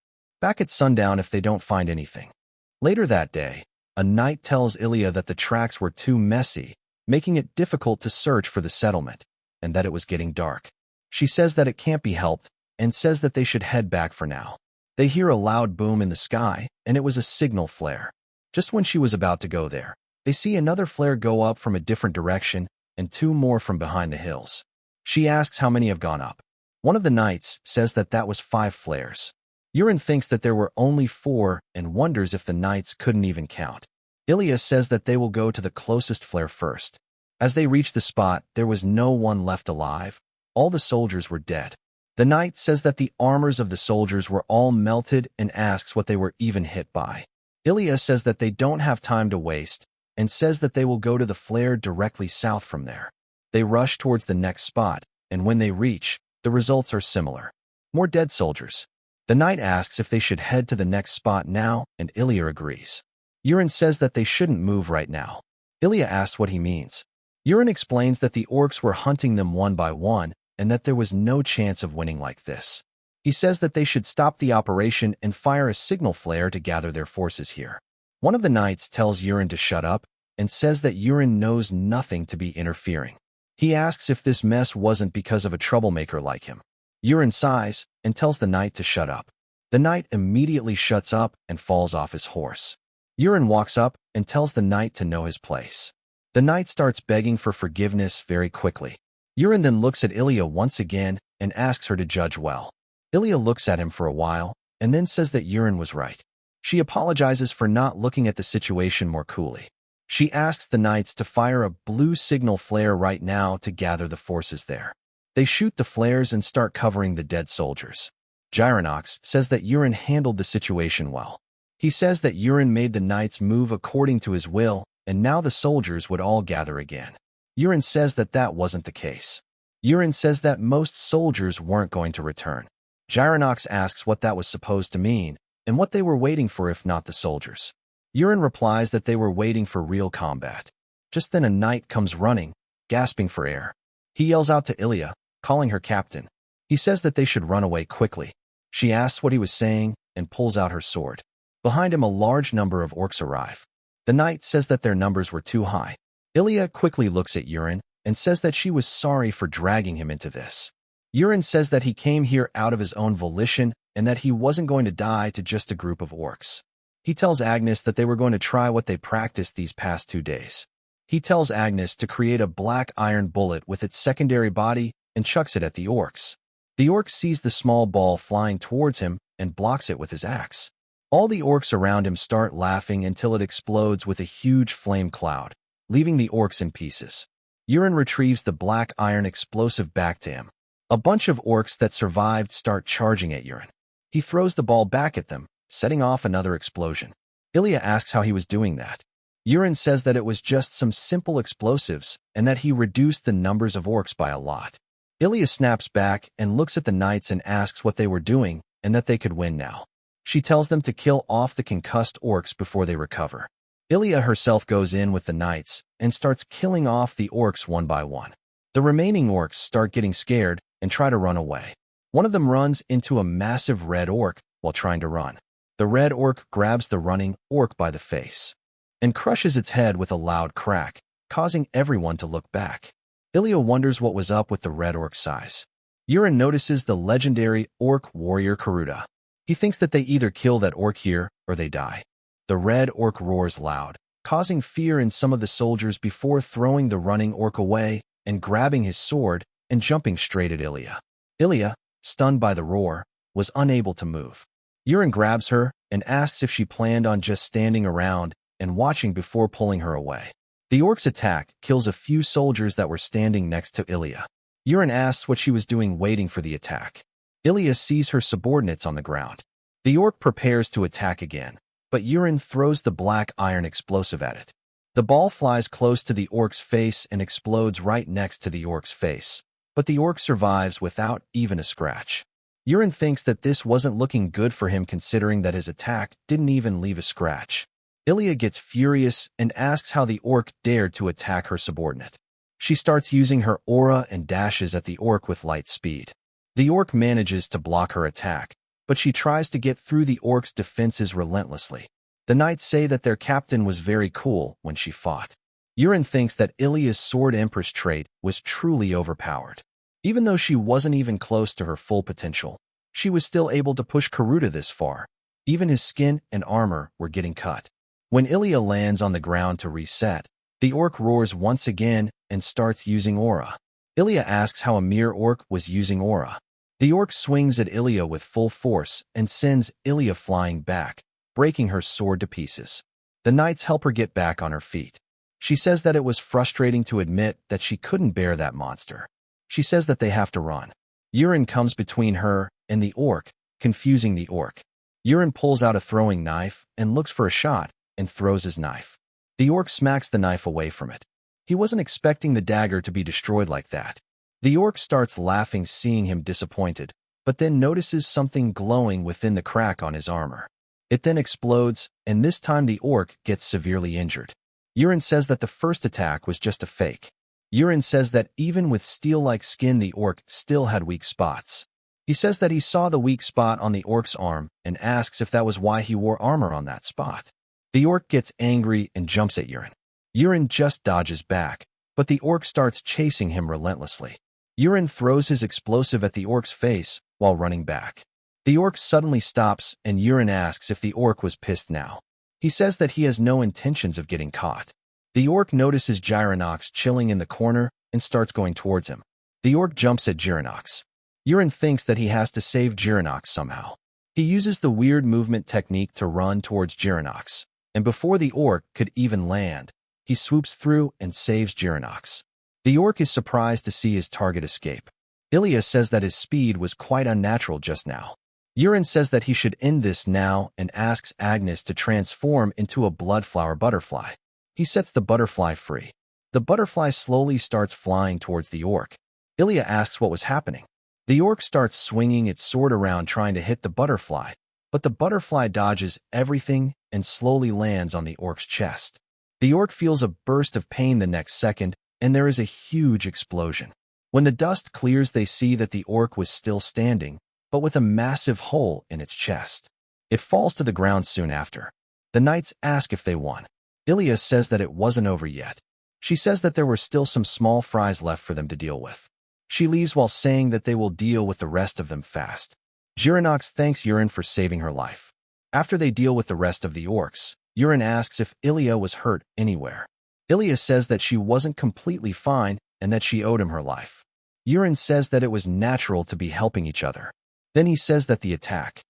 back at sundown if they don't find anything. Later that day, a knight tells Ilia that the tracks were too messy, making it difficult to search for the settlement, and that it was getting dark. She says that it can't be helped and says that they should head back for now. They hear a loud boom in the sky, and it was a signal flare. Just when she was about to go there, they see another flare go up from a different direction and 2 more from behind the hills. She asks how many have gone up. One of the knights says that that was 5 flares. Urine thinks that there were only 4 and wonders if the knights couldn't even count. Ilia says that they will go to the closest flare first. As they reach the spot, there was no one left alive. All the soldiers were dead. The knight says that the armors of the soldiers were all melted and asks what they were even hit by. Ilia says that they don't have time to waste and says that they will go to the flare directly south from there. They rush towards the next spot, and when they reach, the results are similar. More dead soldiers. The knight asks if they should head to the next spot now, and Ilia agrees. Urine says that they shouldn't move right now. Ilia asks what he means. Urine explains that the orcs were hunting them one by one, and that there was no chance of winning like this. He says that they should stop the operation and fire a signal flare to gather their forces here. One of the knights tells Urine to shut up, and says that Urine knows nothing to be interfering. He asks if this mess wasn't because of a troublemaker like him. Urine sighs and tells the knight to shut up. The knight immediately shuts up and falls off his horse. Urine walks up and tells the knight to know his place. The knight starts begging for forgiveness very quickly. Urine then looks at Ilia once again and asks her to judge well. Ilia looks at him for a while and then says that Urine was right. She apologizes for not looking at the situation more coolly. She asks the knights to fire a blue signal flare right now to gather the forces there. They shoot the flares and start covering the dead soldiers. Gyronox says that Urine handled the situation well. He says that Urine made the knights move according to his will, and now the soldiers would all gather again. Urine says that that wasn't the case. Urine says that most soldiers weren't going to return. Gyronox asks what that was supposed to mean, and what they were waiting for if not the soldiers. Urine replies that they were waiting for real combat. Just then a knight comes running, gasping for air. He yells out to Ilia, calling her captain. He says that they should run away quickly. She asks what he was saying and pulls out her sword. Behind him a large number of orcs arrive. The knight says that their numbers were too high. Ilia quickly looks at Urine and says that she was sorry for dragging him into this. Urine says that he came here out of his own volition and that he wasn't going to die to just a group of orcs. He tells Agnes that they were going to try what they practiced these past 2 days. He tells Agnes to create a black iron bullet with its secondary body and chucks it at the orcs. The orc sees the small ball flying towards him and blocks it with his axe. All the orcs around him start laughing until it explodes with a huge flame cloud, leaving the orcs in pieces. Urine retrieves the black iron explosive back to him. A bunch of orcs that survived start charging at Urine. He throws the ball back at them, setting off another explosion. Ilia asks how he was doing that. Urine says that it was just some simple explosives and that he reduced the numbers of orcs by a lot. Ilia snaps back and looks at the knights and asks what they were doing and that they could win now. She tells them to kill off the concussed orcs before they recover. Ilia herself goes in with the knights and starts killing off the orcs one by one. The remaining orcs start getting scared and try to run away. One of them runs into a massive red orc while trying to run. The red orc grabs the running orc by the face and crushes its head with a loud crack, causing everyone to look back. Ilia wonders what was up with the red orc's size. Urine notices the legendary orc warrior Karuda. He thinks that they either kill that orc here or they die. The red orc roars loud, causing fear in some of the soldiers before throwing the running orc away and grabbing his sword and jumping straight at Ilia. Ilia, stunned by the roar, was unable to move. Urine grabs her and asks if she planned on just standing around and watching before pulling her away. The orc's attack kills a few soldiers that were standing next to Ilia. Urine asks what she was doing waiting for the attack. Ilia sees her subordinates on the ground. The orc prepares to attack again, but Urine throws the black iron explosive at it. The ball flies close to the orc's face and explodes right next to the orc's face, but the orc survives without even a scratch. Urine thinks that this wasn't looking good for him considering that his attack didn't even leave a scratch. Ilia gets furious and asks how the orc dared to attack her subordinate. She starts using her aura and dashes at the orc with light speed. The orc manages to block her attack, but she tries to get through the orc's defenses relentlessly. The knights say that their captain was very cool when she fought. Urine thinks that Ilia's Sword Empress trait was truly overpowered. Even though she wasn't even close to her full potential, she was still able to push Karuda this far. Even his skin and armor were getting cut. When Ilia lands on the ground to reset, the orc roars once again and starts using aura. Ilia asks how a mere orc was using aura. The orc swings at Ilia with full force and sends Ilia flying back, breaking her sword to pieces. The knights help her get back on her feet. She says that it was frustrating to admit that she couldn't bear that monster. She says that they have to run. Urine comes between her and the orc, confusing the orc. Urine pulls out a throwing knife and looks for a shot and throws his knife. The orc smacks the knife away from it. He wasn't expecting the dagger to be destroyed like that. The orc starts laughing seeing him disappointed, but then notices something glowing within the crack on his armor. It then explodes, and this time the orc gets severely injured. Urine says that the first attack was just a fake. Urine says that even with steel-like skin the orc still had weak spots. He says that he saw the weak spot on the orc's arm and asks if that was why he wore armor on that spot. The orc gets angry and jumps at Urine. Urine just dodges back, but the orc starts chasing him relentlessly. Urine throws his explosive at the orc's face while running back. The orc suddenly stops and Urine asks if the orc was pissed now. He says that he has no intentions of getting caught. The orc notices Gyronox chilling in the corner and starts going towards him. The orc jumps at Gyronox. Urine thinks that he has to save Gyronox somehow. He uses the weird movement technique to run towards Gyronox, and before the orc could even land, he swoops through and saves Gyronox. The orc is surprised to see his target escape. Ilia says that his speed was quite unnatural just now. Urine says that he should end this now and asks Agnes to transform into a bloodflower butterfly. He sets the butterfly free. The butterfly slowly starts flying towards the orc. Ilia asks what was happening. The orc starts swinging its sword around trying to hit the butterfly, but the butterfly dodges everything and slowly lands on the orc's chest. The orc feels a burst of pain the next second, and there is a huge explosion. When the dust clears, they see that the orc was still standing, but with a massive hole in its chest. It falls to the ground soon after. The knights ask if they won. Ilia says that it wasn't over yet. She says that there were still some small fries left for them to deal with. She leaves while saying that they will deal with the rest of them fast. Girinox thanks Urine for saving her life. After they deal with the rest of the orcs, Urine asks if Ilia was hurt anywhere. Ilia says that she wasn't completely fine and that she owed him her life. Urine says that it was natural to be helping each other. Then he says that the attack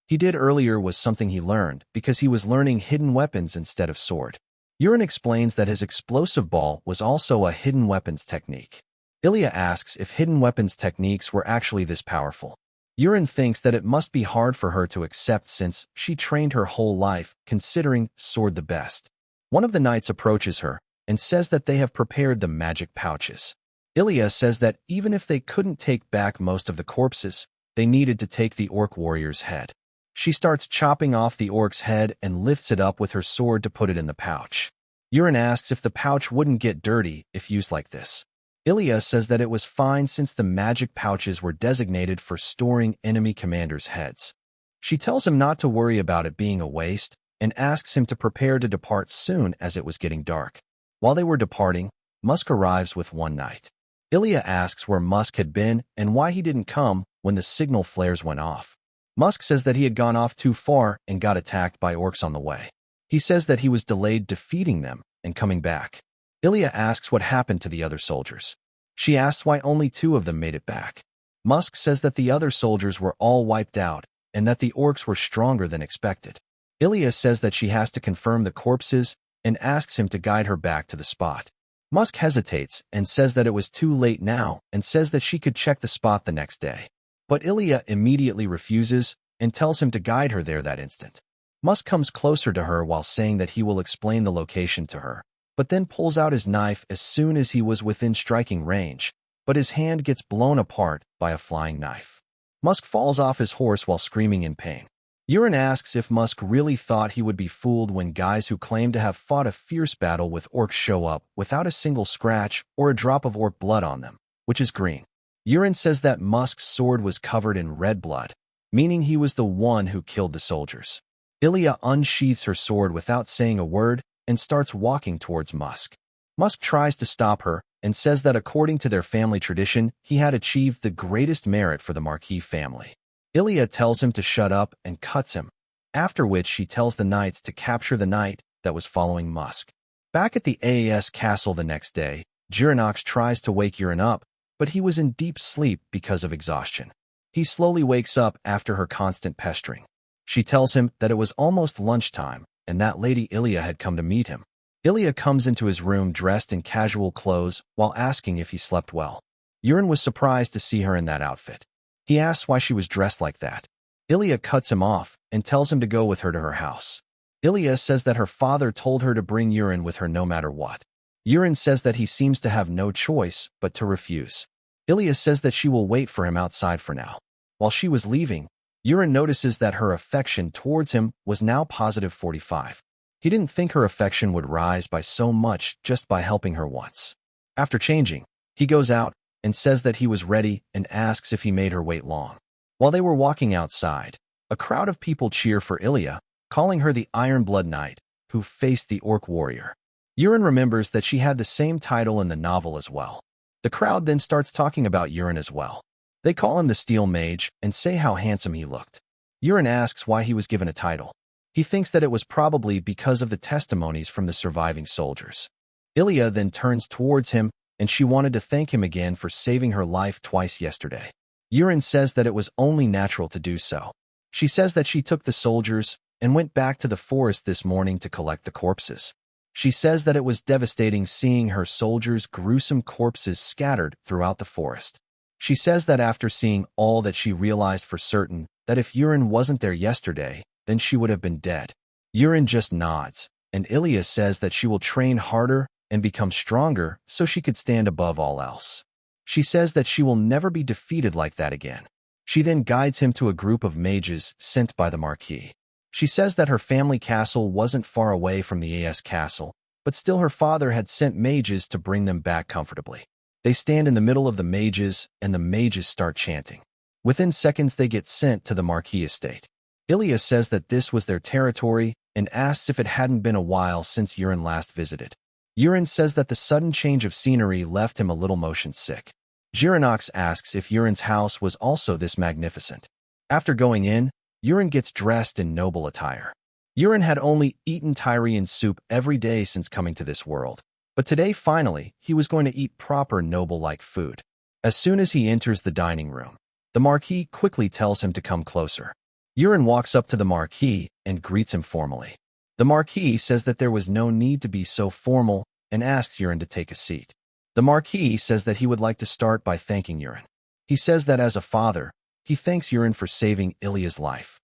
he did earlier was something he learned because he was learning hidden weapons instead of sword. Urine explains that his explosive ball was also a hidden weapons technique. Ilia asks if hidden weapons techniques were actually this powerful. Urine thinks that it must be hard for her to accept since she trained her whole life considering sword the best. One of the knights approaches her and says that they have prepared the magic pouches. Ilia says that even if they couldn't take back most of the corpses, they needed to take the orc warrior's head. She starts chopping off the orc's head and lifts it up with her sword to put it in the pouch. Urine asks if the pouch wouldn't get dirty if used like this. Ilia says that it was fine since the magic pouches were designated for storing enemy commanders' heads. She tells him not to worry about it being a waste and asks him to prepare to depart soon as it was getting dark. While they were departing, Musk arrives with one knight. Ilia asks where Musk had been and why he didn't come when the signal flares went off. Musk says that he had gone off too far and got attacked by orcs on the way. He says that he was delayed defeating them and coming back. Ilia asks what happened to the other soldiers. She asks why only 2 of them made it back. Musk says that the other soldiers were all wiped out and that the orcs were stronger than expected. Ilia says that she has to confirm the corpses and asks him to guide her back to the spot. Musk hesitates and says that it was too late now and says that she could check the spot the next day. But Ilia immediately refuses and tells him to guide her there that instant. Musk comes closer to her while saying that he will explain the location to her, but then pulls out his knife as soon as he was within striking range, but his hand gets blown apart by a flying knife. Musk falls off his horse while screaming in pain. Urine asks if Musk really thought he would be fooled when guys who claim to have fought a fierce battle with orcs show up without a single scratch or a drop of orc blood on them, which is green. Urine says that Musk's sword was covered in red blood, meaning he was the one who killed the soldiers. Ilia unsheathes her sword without saying a word and starts walking towards Musk. Musk tries to stop her and says that according to their family tradition, he had achieved the greatest merit for the Marquis family. Ilia tells him to shut up and cuts him, after which she tells the knights to capture the knight that was following Musk. Back at the AAS castle the next day, Girinox tries to wake Urine up, but he was in deep sleep because of exhaustion. He slowly wakes up after her constant pestering. She tells him that it was almost lunchtime and that Lady Ilia had come to meet him. Ilia comes into his room dressed in casual clothes while asking if he slept well. Urine was surprised to see her in that outfit. He asks why she was dressed like that. Ilia cuts him off and tells him to go with her to her house. Ilia says that her father told her to bring Urine with her no matter what. Urine says that he seems to have no choice but to refuse. Ilia says that she will wait for him outside for now. While she was leaving, Urine notices that her affection towards him was now positive 45. He didn't think her affection would rise by so much just by helping her once. After changing, he goes out and says that he was ready and asks if he made her wait long. While they were walking outside, a crowd of people cheer for Ilia, calling her the Iron Blood Knight, who faced the Orc Warrior. Urine remembers that she had the same title in the novel as well. The crowd then starts talking about Urine as well. They call him the Steel Mage and say how handsome he looked. Urine asks why he was given a title. He thinks that it was probably because of the testimonies from the surviving soldiers. Ilia then turns towards him and she wanted to thank him again for saving her life twice yesterday. Urine says that it was only natural to do so. She says that she took the soldiers and went back to the forest this morning to collect the corpses. She says that it was devastating seeing her soldiers' gruesome corpses scattered throughout the forest. She says that after seeing all that she realized for certain that if Urine wasn't there yesterday, then she would have been dead. Urine just nods, and Ilia says that she will train harder and become stronger so she could stand above all else. She says that she will never be defeated like that again. She then guides him to a group of mages sent by the Marquis. She says that her family castle wasn't far away from the AS castle, but still her father had sent mages to bring them back comfortably. They stand in the middle of the mages, and the mages start chanting. Within seconds they get sent to the Marquis estate. Ilia says that this was their territory and asks if it hadn't been a while since Urin last visited. Urin says that the sudden change of scenery left him a little motion sick. Girinox asks if Urin's house was also this magnificent. After going in, Urin gets dressed in noble attire. Urin had only eaten Tyrian soup every day since coming to this world, but today finally he was going to eat proper noble-like food. As soon as he enters the dining room, the Marquis quickly tells him to come closer. Urin walks up to the Marquis and greets him formally. The Marquis says that there was no need to be so formal and asks Urin to take a seat. The Marquis says that he would like to start by thanking Urin. He says that as a father, he thanks Urin for saving Ilia's life.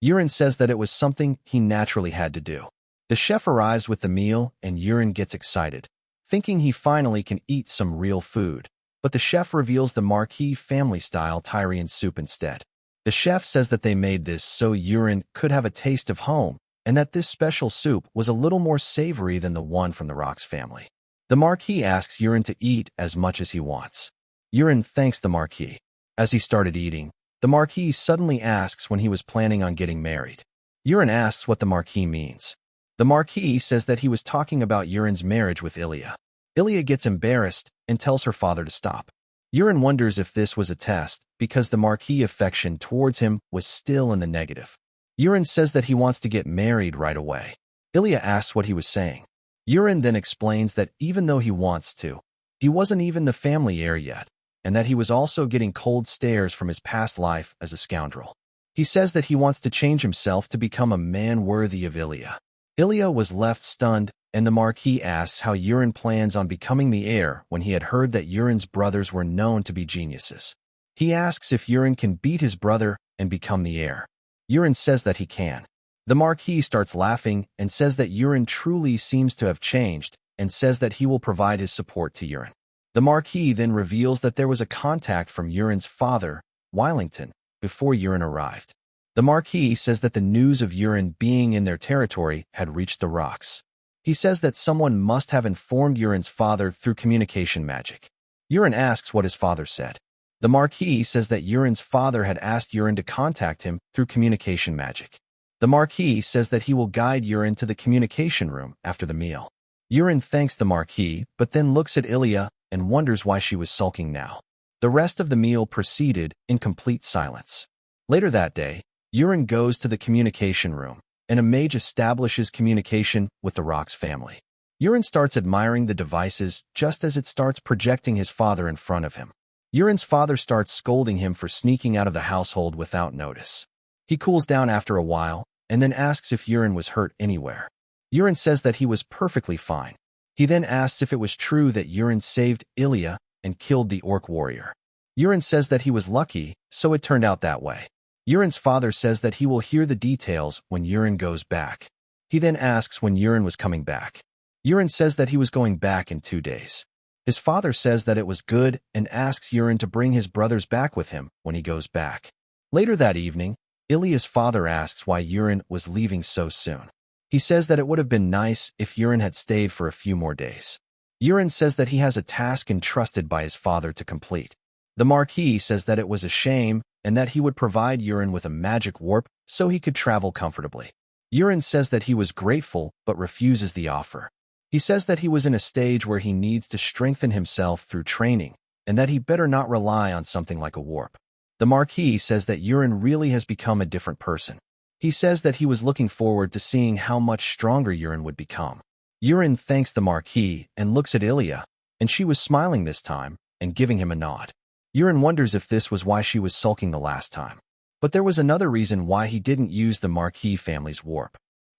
Urin says that it was something he naturally had to do. The chef arrives with the meal and Urin gets excited, thinking he finally can eat some real food. But the chef reveals the Marquis family-style Tyrian soup instead. The chef says that they made this so Urin could have a taste of home, and that this special soup was a little more savory than the one from the Rox family. The Marquis asks Urin to eat as much as he wants. Urin thanks the Marquis. As he started eating, the Marquis suddenly asks when he was planning on getting married. Urin asks what the Marquis means. The Marquis says that he was talking about Urin's marriage with Ilia. Ilia gets embarrassed and tells her father to stop. Urin wonders if this was a test because the Marquis' affection towards him was still in the negative. Urin says that he wants to get married right away. Ilia asks what he was saying. Urin then explains that even though he wants to, he wasn't even the family heir yet, and that he was also getting cold stares from his past life as a scoundrel. He says that he wants to change himself to become a man worthy of Ilia. Ilia was left stunned, and the Marquis asks how Urin plans on becoming the heir when he had heard that Urin's brothers were known to be geniuses. He asks if Urin can beat his brother and become the heir. Urin says that he can. The Marquis starts laughing and says that Urin truly seems to have changed and says that he will provide his support to Urin. The Marquis then reveals that there was a contact from Urin's father, Wylington, before Urin arrived. The Marquis says that the news of Urin being in their territory had reached the Rox. He says that someone must have informed Urin's father through communication magic. Urin asks what his father said. The Marquis says that Urin's father had asked Urin to contact him through communication magic. The Marquis says that he will guide Urin to the communication room after the meal. Urin thanks the Marquis, but then looks at Ilia and wonders why she was sulking now. The rest of the meal proceeded in complete silence. Later that day, Urin goes to the communication room, and a mage establishes communication with the Rox family. Urin starts admiring the devices just as it starts projecting his father in front of him. Urin's father starts scolding him for sneaking out of the household without notice. He cools down after a while, and then asks if Urin was hurt anywhere. Urin says that he was perfectly fine. He then asks if it was true that Urin saved Ilia and killed the orc warrior. Urin says that he was lucky, so it turned out that way. Urin's father says that he will hear the details when Urin goes back. He then asks when Urin was coming back. Urin says that he was going back in 2 days. His father says that it was good and asks Urin to bring his brothers back with him when he goes back. Later that evening, Ilia's father asks why Urin was leaving so soon. He says that it would have been nice if Urin had stayed for a few more days. Urin says that he has a task entrusted by his father to complete. The Marquis says that it was a shame and that he would provide Urin with a magic warp so he could travel comfortably. Urin says that he was grateful but refuses the offer. He says that he was in a stage where he needs to strengthen himself through training and that he better not rely on something like a warp. The Marquis says that Urin really has become a different person. He says that he was looking forward to seeing how much stronger Urin would become. Urin thanks the Marquis and looks at Ilia, and she was smiling this time and giving him a nod. Urin wonders if this was why she was sulking the last time. But there was another reason why he didn't use the Marquis family's warp.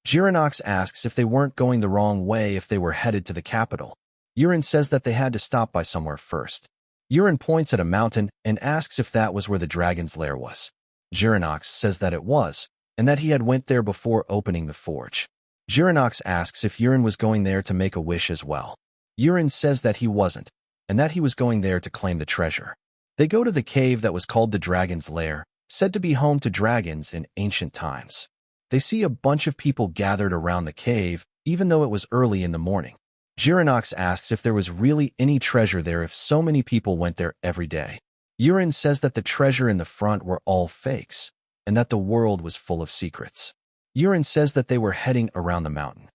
Girinox asks if they weren't going the wrong way if they were headed to the capital. Urin says that they had to stop by somewhere first. Urin points at a mountain and asks if that was where the dragon's lair was. Girinox says that it was, and that he had went there before opening the forge. Girinox asks if Urin was going there to make a wish as well. Urin says that he wasn't. and that he was going there to claim the treasure. They go to the cave that was called the Dragon's Lair, said to be home to dragons in ancient times. They see a bunch of people gathered around the cave, even though it was early in the morning. Girinox asks if there was really any treasure there if so many people went there every day. Urin says that the treasure in the front were all fakes, and that the world was full of secrets. Urin says that they were heading around the mountain.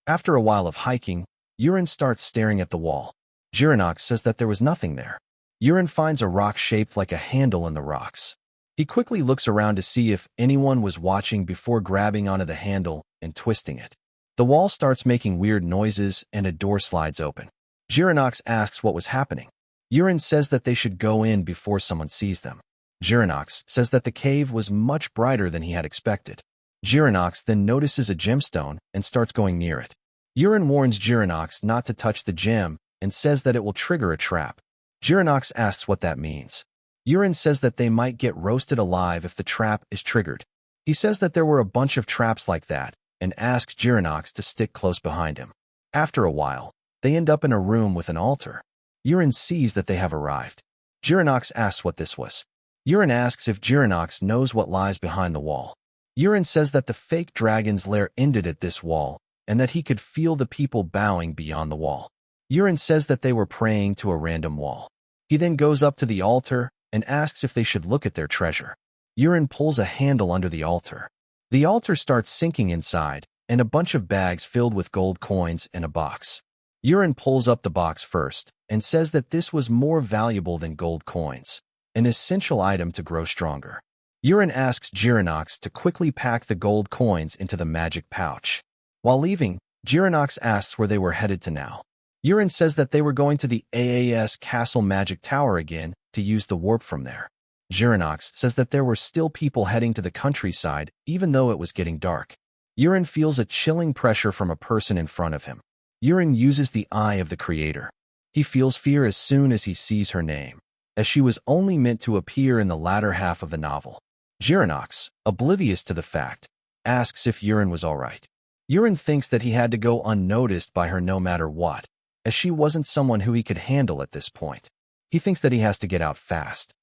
After a while of hiking, Urin starts staring at the wall. Girinox says that there was nothing there. Urin finds a rock shaped like a handle in the rocks. He quickly looks around to see if anyone was watching before grabbing onto the handle and twisting it. The wall starts making weird noises and a door slides open. Girinox asks what was happening. Urin says that they should go in before someone sees them. Girinox says that the cave was much brighter than he had expected. Girinox then notices a gemstone and starts going near it. Urin warns Girinox not to touch the gem and says that it will trigger a trap. Girinox asks what that means. Urin says that they might get roasted alive if the trap is triggered. He says that there were a bunch of traps like that and asks Girinox to stick close behind him. After a while, they end up in a room with an altar. Urin sees that they have arrived. Girinox asks what this was. Urin asks if Girinox knows what lies behind the wall. Urin says that the fake dragon's lair ended at this wall and that he could feel the people bowing beyond the wall. Urin says that they were praying to a random wall. He then goes up to the altar and asks if they should look at their treasure. Urin pulls a handle under the altar. The altar starts sinking inside, and a bunch of bags filled with gold coins in a box. Urin pulls up the box first and says that this was more valuable than gold coins, an essential item to grow stronger. Urin asks Girinox to quickly pack the gold coins into the magic pouch. While leaving, Girinox asks where they were headed to now. Urin says that they were going to the AAS Castle Magic Tower again to use the warp from there. Girinox says that there were still people heading to the countryside even though it was getting dark. Urin feels a chilling pressure from a person in front of him. Urin uses the eye of the creator. He feels fear as soon as he sees her name, as she was only meant to appear in the latter half of the novel. Girinox, oblivious to the fact, asks if Urin was alright. Urin thinks that he had to go unnoticed by her no matter what, as she wasn't someone who he could handle at this point. He thinks that he has to get out fast.